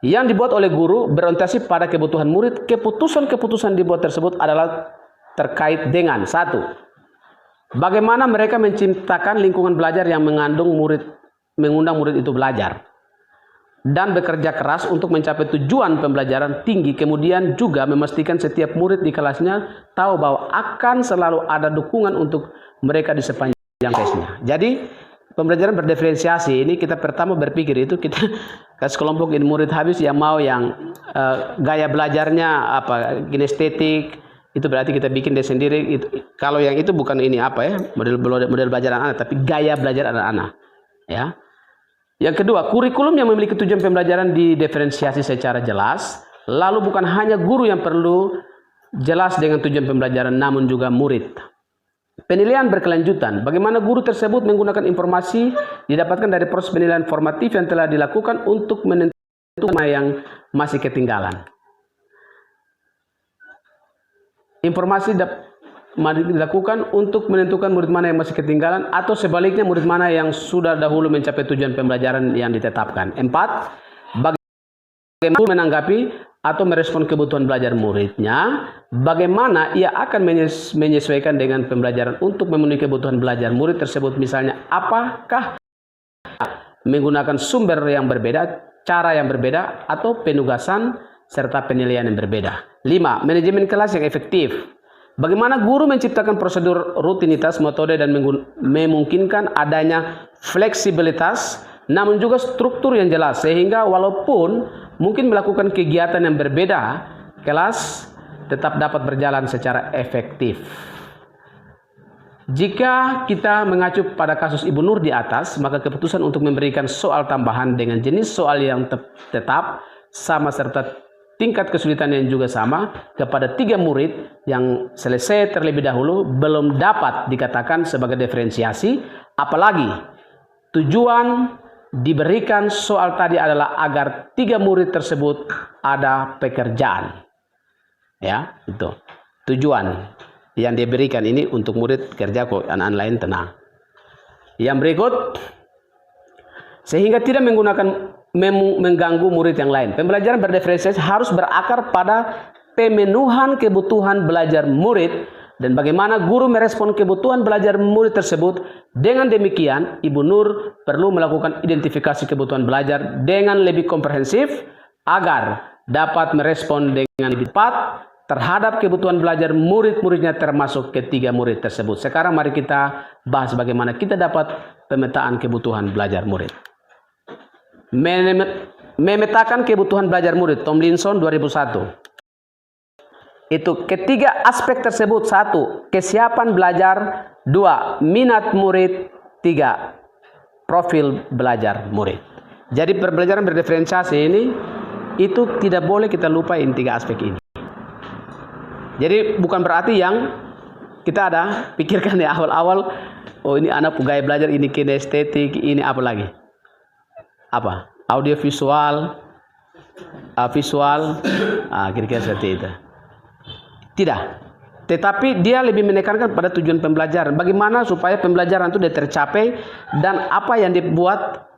yang dibuat oleh guru berorientasi pada kebutuhan murid. Keputusan-keputusan dibuat tersebut adalah terkait dengan 1. Bagaimana mereka menciptakan lingkungan belajar yang mengundang murid itu belajar dan bekerja keras untuk mencapai tujuan pembelajaran tinggi. Kemudian juga memastikan setiap murid di kelasnya tahu bahwa akan selalu ada dukungan untuk mereka di sepanjang prosesnya. Jadi pembelajaran berdiferensiasi ini kita pertama berpikir itu kita kasih kelompok ini murid habis yang mau yang gaya belajarnya kinestetik, itu berarti kita bikin dia sendiri. Kalau yang itu bukan ini model belajar anak-anak, tapi gaya belajar anak-anak. Ya. Yang kedua, kurikulum yang memiliki tujuan pembelajaran didiferensiasi secara jelas. Lalu bukan hanya guru yang perlu jelas dengan tujuan pembelajaran, namun juga murid. Penilaian berkelanjutan. Bagaimana guru tersebut menggunakan informasi didapatkan dari proses penilaian formatif yang telah dilakukan untuk menentukan yang masih ketinggalan. Informasi dilakukan untuk menentukan murid mana yang masih ketinggalan, atau sebaliknya murid mana yang sudah dahulu mencapai tujuan pembelajaran yang ditetapkan. 4. Bagaimana menanggapi atau merespon kebutuhan belajar muridnya, bagaimana ia akan menyesuaikan dengan pembelajaran untuk memenuhi kebutuhan belajar murid tersebut. Misalnya, apakah menggunakan sumber yang berbeda, cara yang berbeda, atau penugasan serta penilaian yang berbeda. 5. Manajemen kelas yang efektif. Bagaimana guru menciptakan prosedur, rutinitas, metode, dan memungkinkan adanya fleksibilitas, namun juga struktur yang jelas, sehingga walaupun mungkin melakukan kegiatan yang berbeda, kelas tetap dapat berjalan secara efektif. Jika kita mengacu pada kasus Ibu Nur di atas, maka keputusan untuk memberikan soal tambahan dengan jenis soal yang tetap, sama serta tingkat kesulitan yang juga sama kepada 3 murid yang selesai terlebih dahulu belum dapat dikatakan sebagai diferensiasi, apalagi tujuan diberikan soal tadi adalah agar 3 murid tersebut ada pekerjaan. Ya, itu. Tujuan yang diberikan ini untuk murid kerja kok, anak-anak lain tenang. Yang berikut, sehingga tidak mengganggu murid yang lain. Pembelajaran berdiferensiasi harus berakar pada pemenuhan kebutuhan belajar murid dan bagaimana guru merespon kebutuhan belajar murid tersebut. Dengan demikian, Ibu Nur perlu melakukan identifikasi kebutuhan belajar dengan lebih komprehensif agar dapat merespon dengan lebih tepat terhadap kebutuhan belajar murid-muridnya termasuk ketiga murid tersebut. Sekarang mari kita bahas bagaimana kita dapat pemetaan kebutuhan belajar murid. Memetakan kebutuhan belajar murid, Tomlinson 2001. Itu ketiga aspek tersebut: 1. Kesiapan belajar, 2. Minat murid, 3. Profil belajar murid. Jadi pembelajaran berdiferensiasi ini itu tidak boleh kita lupa ini 3 aspek ini. Jadi bukan berarti yang kita ada pikirkan di awal-awal, oh ini anak gaya belajar, ini kinestetik, ini apa lagi? Apa? Audio visual, visual, kira-kira seperti itu. Tidak. Tetapi dia lebih menekankan pada tujuan pembelajaran. Bagaimana supaya pembelajaran itu tercapai dan apa yang dibuat,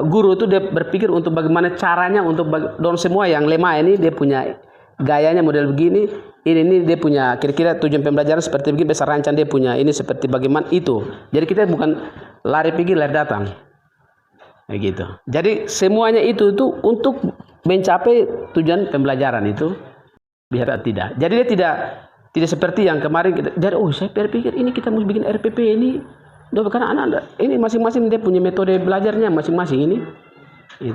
guru itu dia berpikir untuk bagaimana caranya untuk don semua yang lemah ini dia punya gayanya model begini, ini dia punya kira-kira tujuan pembelajaran seperti begini, besar rancang dia punya ini seperti bagaimana itu. Jadi kita bukan lari pergi lari datang, begitu. Jadi semuanya itu untuk mencapai tujuan pembelajaran itu biar tidak. Jadi dia tidak seperti yang kemarin kita. Jadi saya berpikir ini kita mesti bikin RPP ini, karena anak ini masing-masing dia punya metode belajarnya masing-masing ini.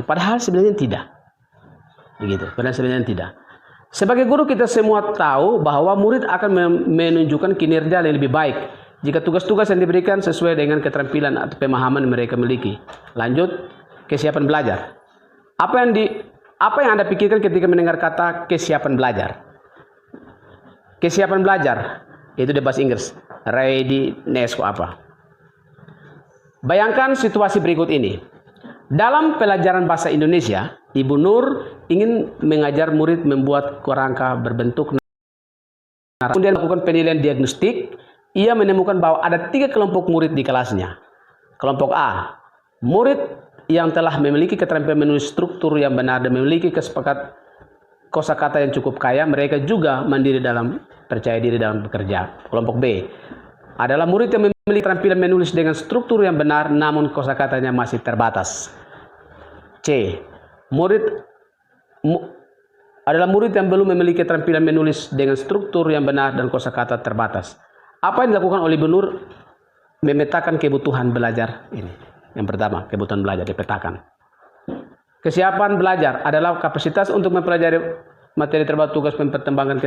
Padahal sebenarnya tidak, begitu. Padahal sebenarnya tidak. Sebagai guru kita semua tahu bahwa murid akan menunjukkan kinerja yang lebih baik jika tugas-tugas yang diberikan sesuai dengan keterampilan atau pemahaman yang mereka miliki. Lanjut, kesiapan belajar. Apa yang Anda pikirkan ketika mendengar kata kesiapan belajar? Kesiapan belajar itu di bahasa Inggris, readiness apa? Bayangkan situasi berikut ini. Dalam pelajaran bahasa Indonesia, Ibu Nur ingin mengajar murid membuat kerangka berbentuk narasi. Kemudian melakukan penilaian diagnostik. Ia menemukan bahwa ada 3 kelompok murid di kelasnya. Kelompok A, murid yang telah memiliki keterampilan menulis struktur yang benar dan memiliki kosakata yang cukup kaya. Mereka juga percaya diri dalam bekerja. Kelompok B adalah murid yang memiliki keterampilan menulis dengan struktur yang benar namun kosakatanya masih terbatas. C, adalah murid yang belum memiliki keterampilan menulis dengan struktur yang benar dan kosakata terbatas. Apa yang dilakukan oleh Ibu Nur? Memetakan kebutuhan belajar ini. Yang pertama, kebutuhan belajar dipetakan. Kesiapan belajar adalah kapasitas untuk mempelajari materi terbatas, tugas mempertimbangkan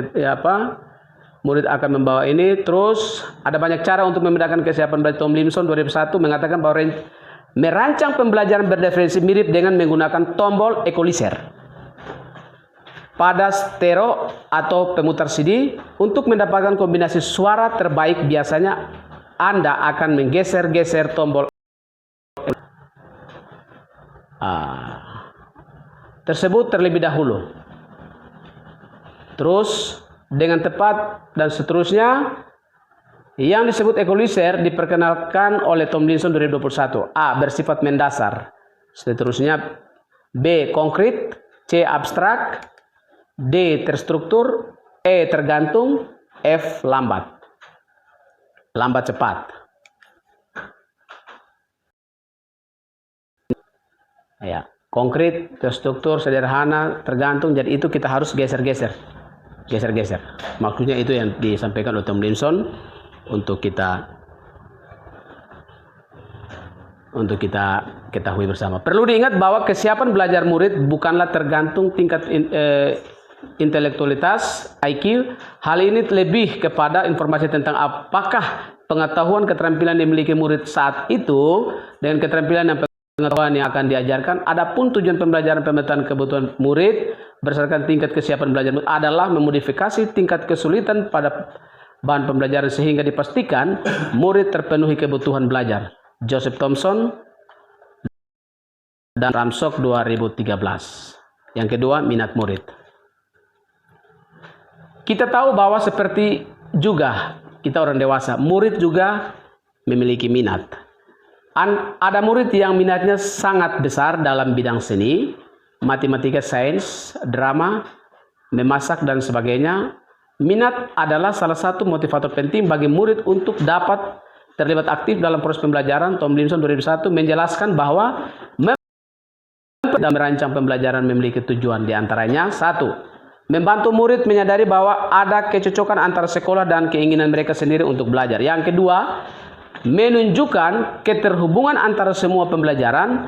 murid akan membawa ini. Terus ada banyak cara untuk membedakan kesiapan belajar. Tomlinson 2001 mengatakan bahwa merancang pembelajaran berdiferensi mirip dengan menggunakan tombol equalizer pada stereo atau pemutar CD. Untuk mendapatkan kombinasi suara terbaik, biasanya Anda akan menggeser-geser tombol tersebut terlebih dahulu. Terus dengan tepat dan seterusnya. Yang disebut equalizer diperkenalkan oleh Tomlinson 2021. A, bersifat mendasar. Seterusnya B, konkret. C, abstrak. D, terstruktur. E, tergantung. F, lambat. Lambat cepat. Ya, konkret, terstruktur, sederhana, tergantung. Jadi itu kita harus geser-geser. Geser-geser. Maksudnya itu yang disampaikan oleh Tomlinson untuk kita ketahui bersama. Perlu diingat bahwa kesiapan belajar murid bukanlah tergantung tingkat intelektualitas IQ. Hal ini lebih kepada informasi tentang apakah pengetahuan keterampilan yang dimiliki murid saat itu dengan keterampilan yang pengetahuan yang akan diajarkan. Adapun tujuan pembelajaran pemetaan kebutuhan murid berdasarkan tingkat kesiapan belajar murid adalah memodifikasi tingkat kesulitan pada bahan pembelajaran sehingga dipastikan murid terpenuhi kebutuhan belajar. Joseph Thomson dan Ramsok 2013. Yang kedua, minat murid. Kita tahu bahwa seperti juga kita orang dewasa, murid juga memiliki minat. Ada murid yang minatnya sangat besar dalam bidang seni, matematika, sains, drama, memasak, dan sebagainya. Minat adalah salah satu motivator penting bagi murid untuk dapat terlibat aktif dalam proses pembelajaran. Tomlinson 2001 menjelaskan bahwa dalam merancang pembelajaran memiliki tujuan, diantaranya: 1. Membantu murid menyadari bahwa ada kecocokan antara sekolah dan keinginan mereka sendiri untuk belajar. Yang kedua, menunjukkan keterhubungan antara semua pembelajaran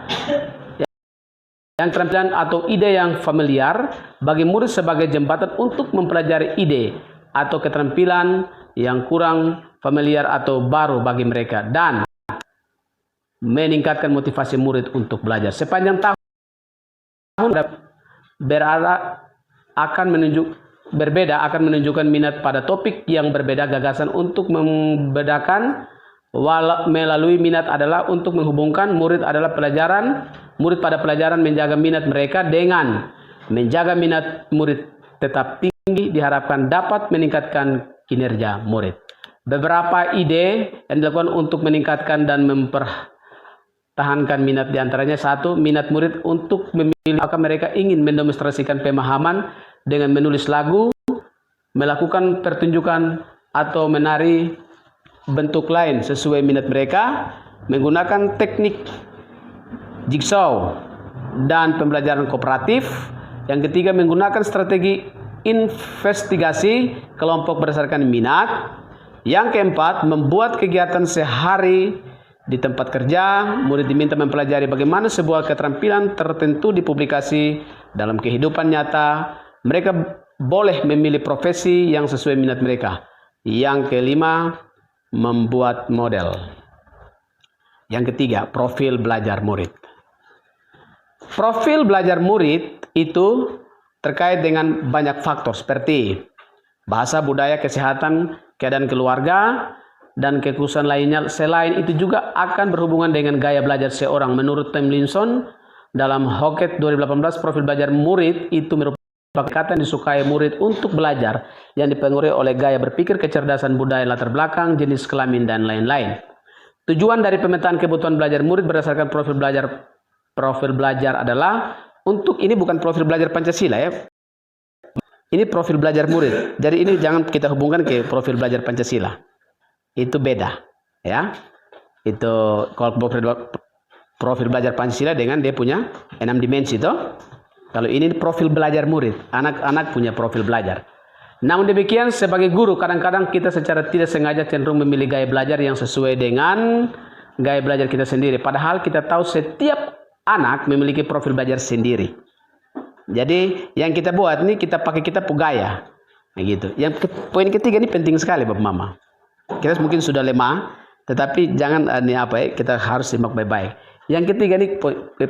yang keterampilan atau ide yang familiar bagi murid sebagai jembatan untuk mempelajari ide atau keterampilan yang kurang familiar atau baru bagi mereka, dan meningkatkan motivasi murid untuk belajar. Sepanjang tahun berbeda akan menunjukkan minat pada topik yang berbeda. Gagasan untuk membedakan melalui minat adalah untuk menghubungkan murid pada pelajaran, menjaga minat mereka dengan menjaga minat murid tetap tinggi diharapkan dapat meningkatkan kinerja murid. Beberapa ide yang dilakukan untuk meningkatkan dan mempertahankan minat, diantaranya: 1. Minat murid untuk memilih, maka mereka ingin mendemonstrasikan pemahaman dengan menulis lagu, melakukan pertunjukan atau menari bentuk lain sesuai minat mereka, menggunakan teknik jigsaw dan pembelajaran kooperatif. Yang ketiga, menggunakan strategi investigasi kelompok berdasarkan minat. Yang keempat, membuat kegiatan sehari di tempat kerja. Murid diminta mempelajari bagaimana sebuah keterampilan tertentu dipublikasi dalam kehidupan nyata. Mereka boleh memilih profesi yang sesuai minat mereka. Yang kelima, membuat model. Yang ketiga, profil belajar murid. Profil belajar murid itu terkait dengan banyak faktor seperti bahasa, budaya, kesehatan, keadaan keluarga, dan kekhususan lainnya. Selain itu juga akan berhubungan dengan gaya belajar seorang. Menurut Tomlinson dalam Hockett 2018, profil belajar murid itu merupakan kata disukai murid untuk belajar yang dipengaruhi oleh gaya berpikir, kecerdasan, budaya, latar belakang, jenis kelamin, dan lain-lain. Tujuan dari pemetaan kebutuhan belajar murid berdasarkan profil belajar adalah untuk, ini bukan profil belajar Pancasila ya. Ini profil belajar murid. Jadi ini jangan kita hubungkan ke profil belajar Pancasila. Itu beda ya. Itu kalau profil belajar Pancasila dengan dia punya 6 dimensi toh. Kalau ini profil belajar murid, anak-anak punya profil belajar. Namun demikian, sebagai guru kadang-kadang kita secara tidak sengaja cenderung memilih gaya belajar yang sesuai dengan gaya belajar kita sendiri. Padahal kita tahu setiap anak memiliki profil belajar sendiri. Jadi yang kita buat ini kita pakai kita gaya. Nah, gitu. Yang poin ketiga ini penting sekali Bapak Mama. Kita mungkin sudah lemah, tetapi jangan kita harus simak baik-baik. Yang ketiga ini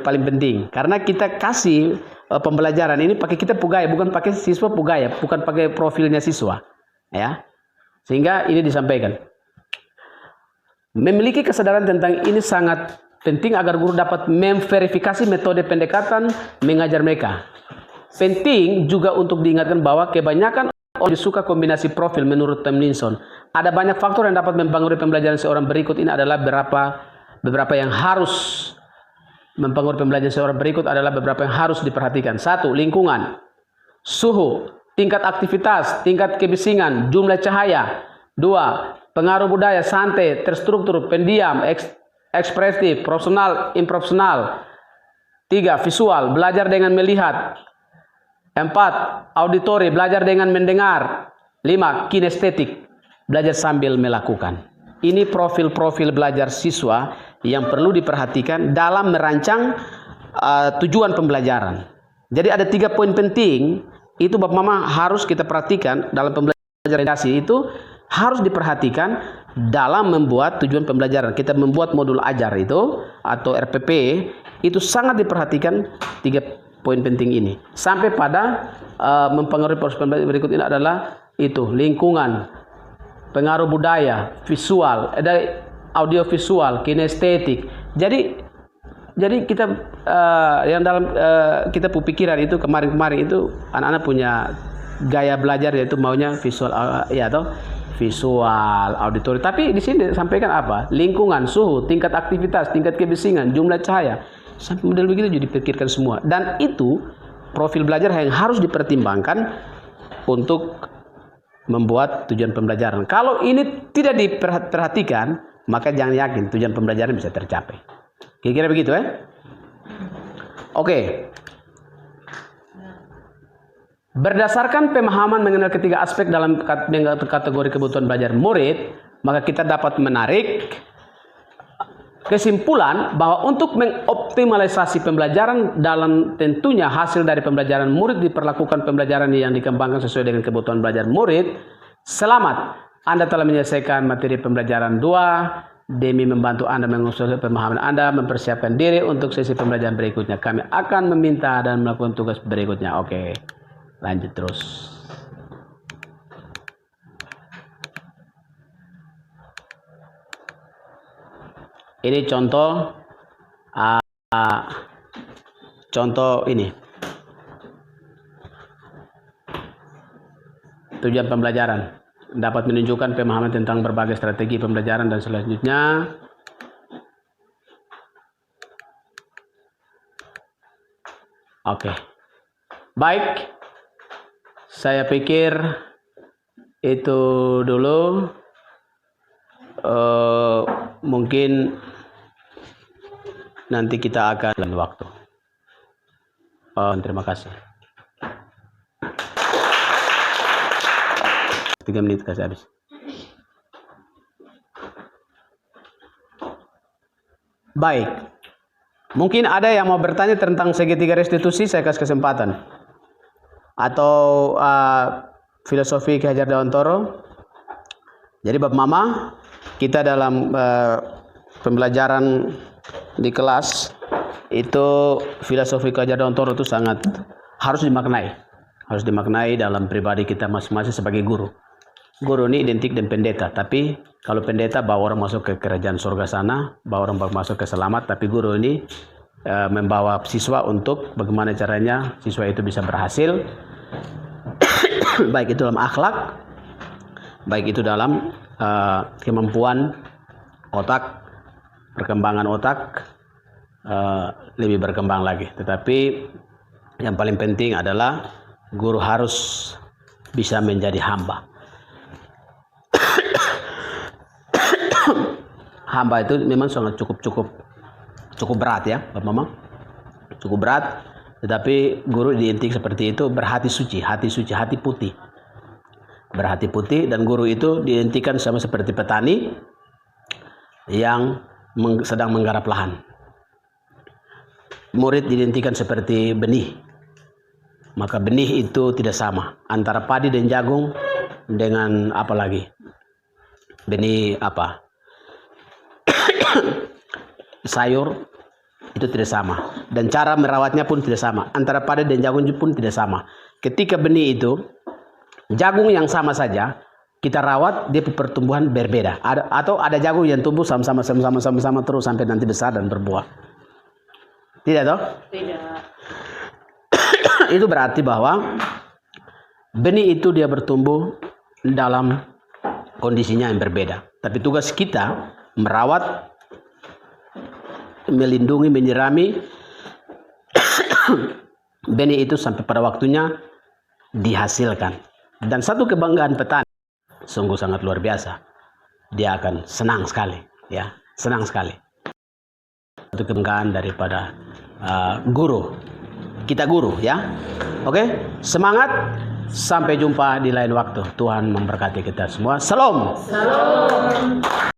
paling penting, karena kita kasih pembelajaran ini pakai kita gaya, bukan pakai siswa gaya, bukan pakai profilnya siswa, ya. Sehingga ini disampaikan. Memiliki kesadaran tentang ini sangat penting agar guru dapat memverifikasi metode pendekatan mengajar mereka. Penting juga untuk diingatkan bahwa kebanyakan orang suka kombinasi profil. Menurut Tomlinson, ada banyak faktor yang dapat mempengaruhi pembelajaran seorang. Berikut ini adalah beberapa yang harus mempengaruhi pembelajaran seorang. Berikut adalah beberapa yang harus diperhatikan. 1. Lingkungan, suhu, tingkat aktivitas, tingkat kebisingan, jumlah cahaya. 2. Pengaruh budaya, santai, terstruktur, pendiam, ekspresif, profesional, improfesional. 3. Visual, belajar dengan melihat. 4. Auditori, belajar dengan mendengar. 5. Kinestetik, belajar sambil melakukan. Ini profil-profil belajar siswa yang perlu diperhatikan dalam merancang tujuan pembelajaran. Jadi ada 3 poin penting itu Bapak Mama harus kita perhatikan dalam pembelajaran itu, harus diperhatikan dalam membuat tujuan pembelajaran. Kita membuat modul ajar itu atau RPP Itu sangat diperhatikan 3 poin penting ini. Sampai pada mempengaruhi proses pembelajaran berikut ini adalah itu lingkungan, pengaruh budaya, visual, dari audio visual, kinestetik. Jadi kita yang dalam kita pikiran itu kemarin itu anak-anak punya gaya belajar yaitu maunya visual ya atau visual, auditori. Tapi di sini disampaikan apa? Lingkungan, suhu, tingkat aktivitas, tingkat kebisingan, jumlah cahaya. Sampai model begitu jadi dipikirkan semua. Dan itu profil belajar yang harus dipertimbangkan untuk membuat tujuan pembelajaran. Kalau ini tidak diperhatikan, maka jangan yakin tujuan pembelajaran bisa tercapai. Kira-kira begitu ya? Oke. Berdasarkan pemahaman mengenal ketiga aspek dalam kategori kebutuhan belajar murid, maka kita dapat menarik kesimpulan bahwa untuk mengoptimalisasi pembelajaran dalam tentunya hasil dari pembelajaran murid diperlakukan pembelajaran yang dikembangkan sesuai dengan kebutuhan belajar murid. Selamat, Anda telah menyelesaikan materi pembelajaran 2. Demi membantu Anda mengusul pemahaman Anda, mempersiapkan diri untuk sesi pembelajaran berikutnya. Kami akan meminta dan melakukan tugas berikutnya. Oke, lanjut terus. Ini contoh ini. Tujuan pembelajaran. Dapat menunjukkan pemahaman tentang berbagai strategi pembelajaran dan selanjutnya. Oke. Baik. Saya pikir itu dulu. Mungkin nanti kita akan dalam waktu. Terima kasih. 3 menit kasih habis. Baik. Mungkin ada yang mau bertanya tentang segitiga restitusi, saya kasih kesempatan. Atau filosofi Ki Hajar Dewantoro. Jadi Bapak Mama, kita dalam pembelajaran di kelas itu filosofi Ki Hajar Dewantoro itu sangat harus dimaknai. Harus dimaknai dalam pribadi kita masing-masing sebagai guru. Guru ini identik dengan pendeta, tapi kalau pendeta bawa orang masuk ke kerajaan surga sana, bawa orang masuk ke selamat, tapi guru ini membawa siswa untuk bagaimana caranya siswa itu bisa berhasil, baik itu dalam akhlak, baik itu dalam kemampuan otak, perkembangan otak lebih berkembang lagi. Tetapi yang paling penting adalah guru harus bisa menjadi hamba. Hamba itu memang sangat cukup berat ya, Bapak Mama. Cukup berat, tetapi guru identik seperti itu, berhati suci, hati putih. Berhati putih, dan guru itu diidentikan sama seperti petani yang sedang menggarap lahan. Murid diidentikan seperti benih. Maka benih itu tidak sama antara padi dan jagung dengan apa lagi? Benih apa? Sayur itu tidak sama, dan cara merawatnya pun tidak sama. Antara padi dan jagung pun tidak sama. Ketika benih itu jagung yang sama saja kita rawat, dia pertumbuhan berbeda. Atau ada jagung yang tumbuh sama-sama terus sampai nanti besar dan berbuah. Tidak toh? Tidak. Itu berarti bahwa benih itu dia bertumbuh dalam kondisinya yang berbeda. Tapi tugas kita merawat, melindungi, menyirami benih itu sampai pada waktunya dihasilkan. Dan satu kebanggaan petani sungguh sangat luar biasa. Dia akan senang sekali, ya, senang sekali. Satu kebanggaan daripada guru. Kita guru, ya. Oke, semangat. Sampai jumpa di lain waktu. Tuhan memberkati kita semua. Salam. Salam.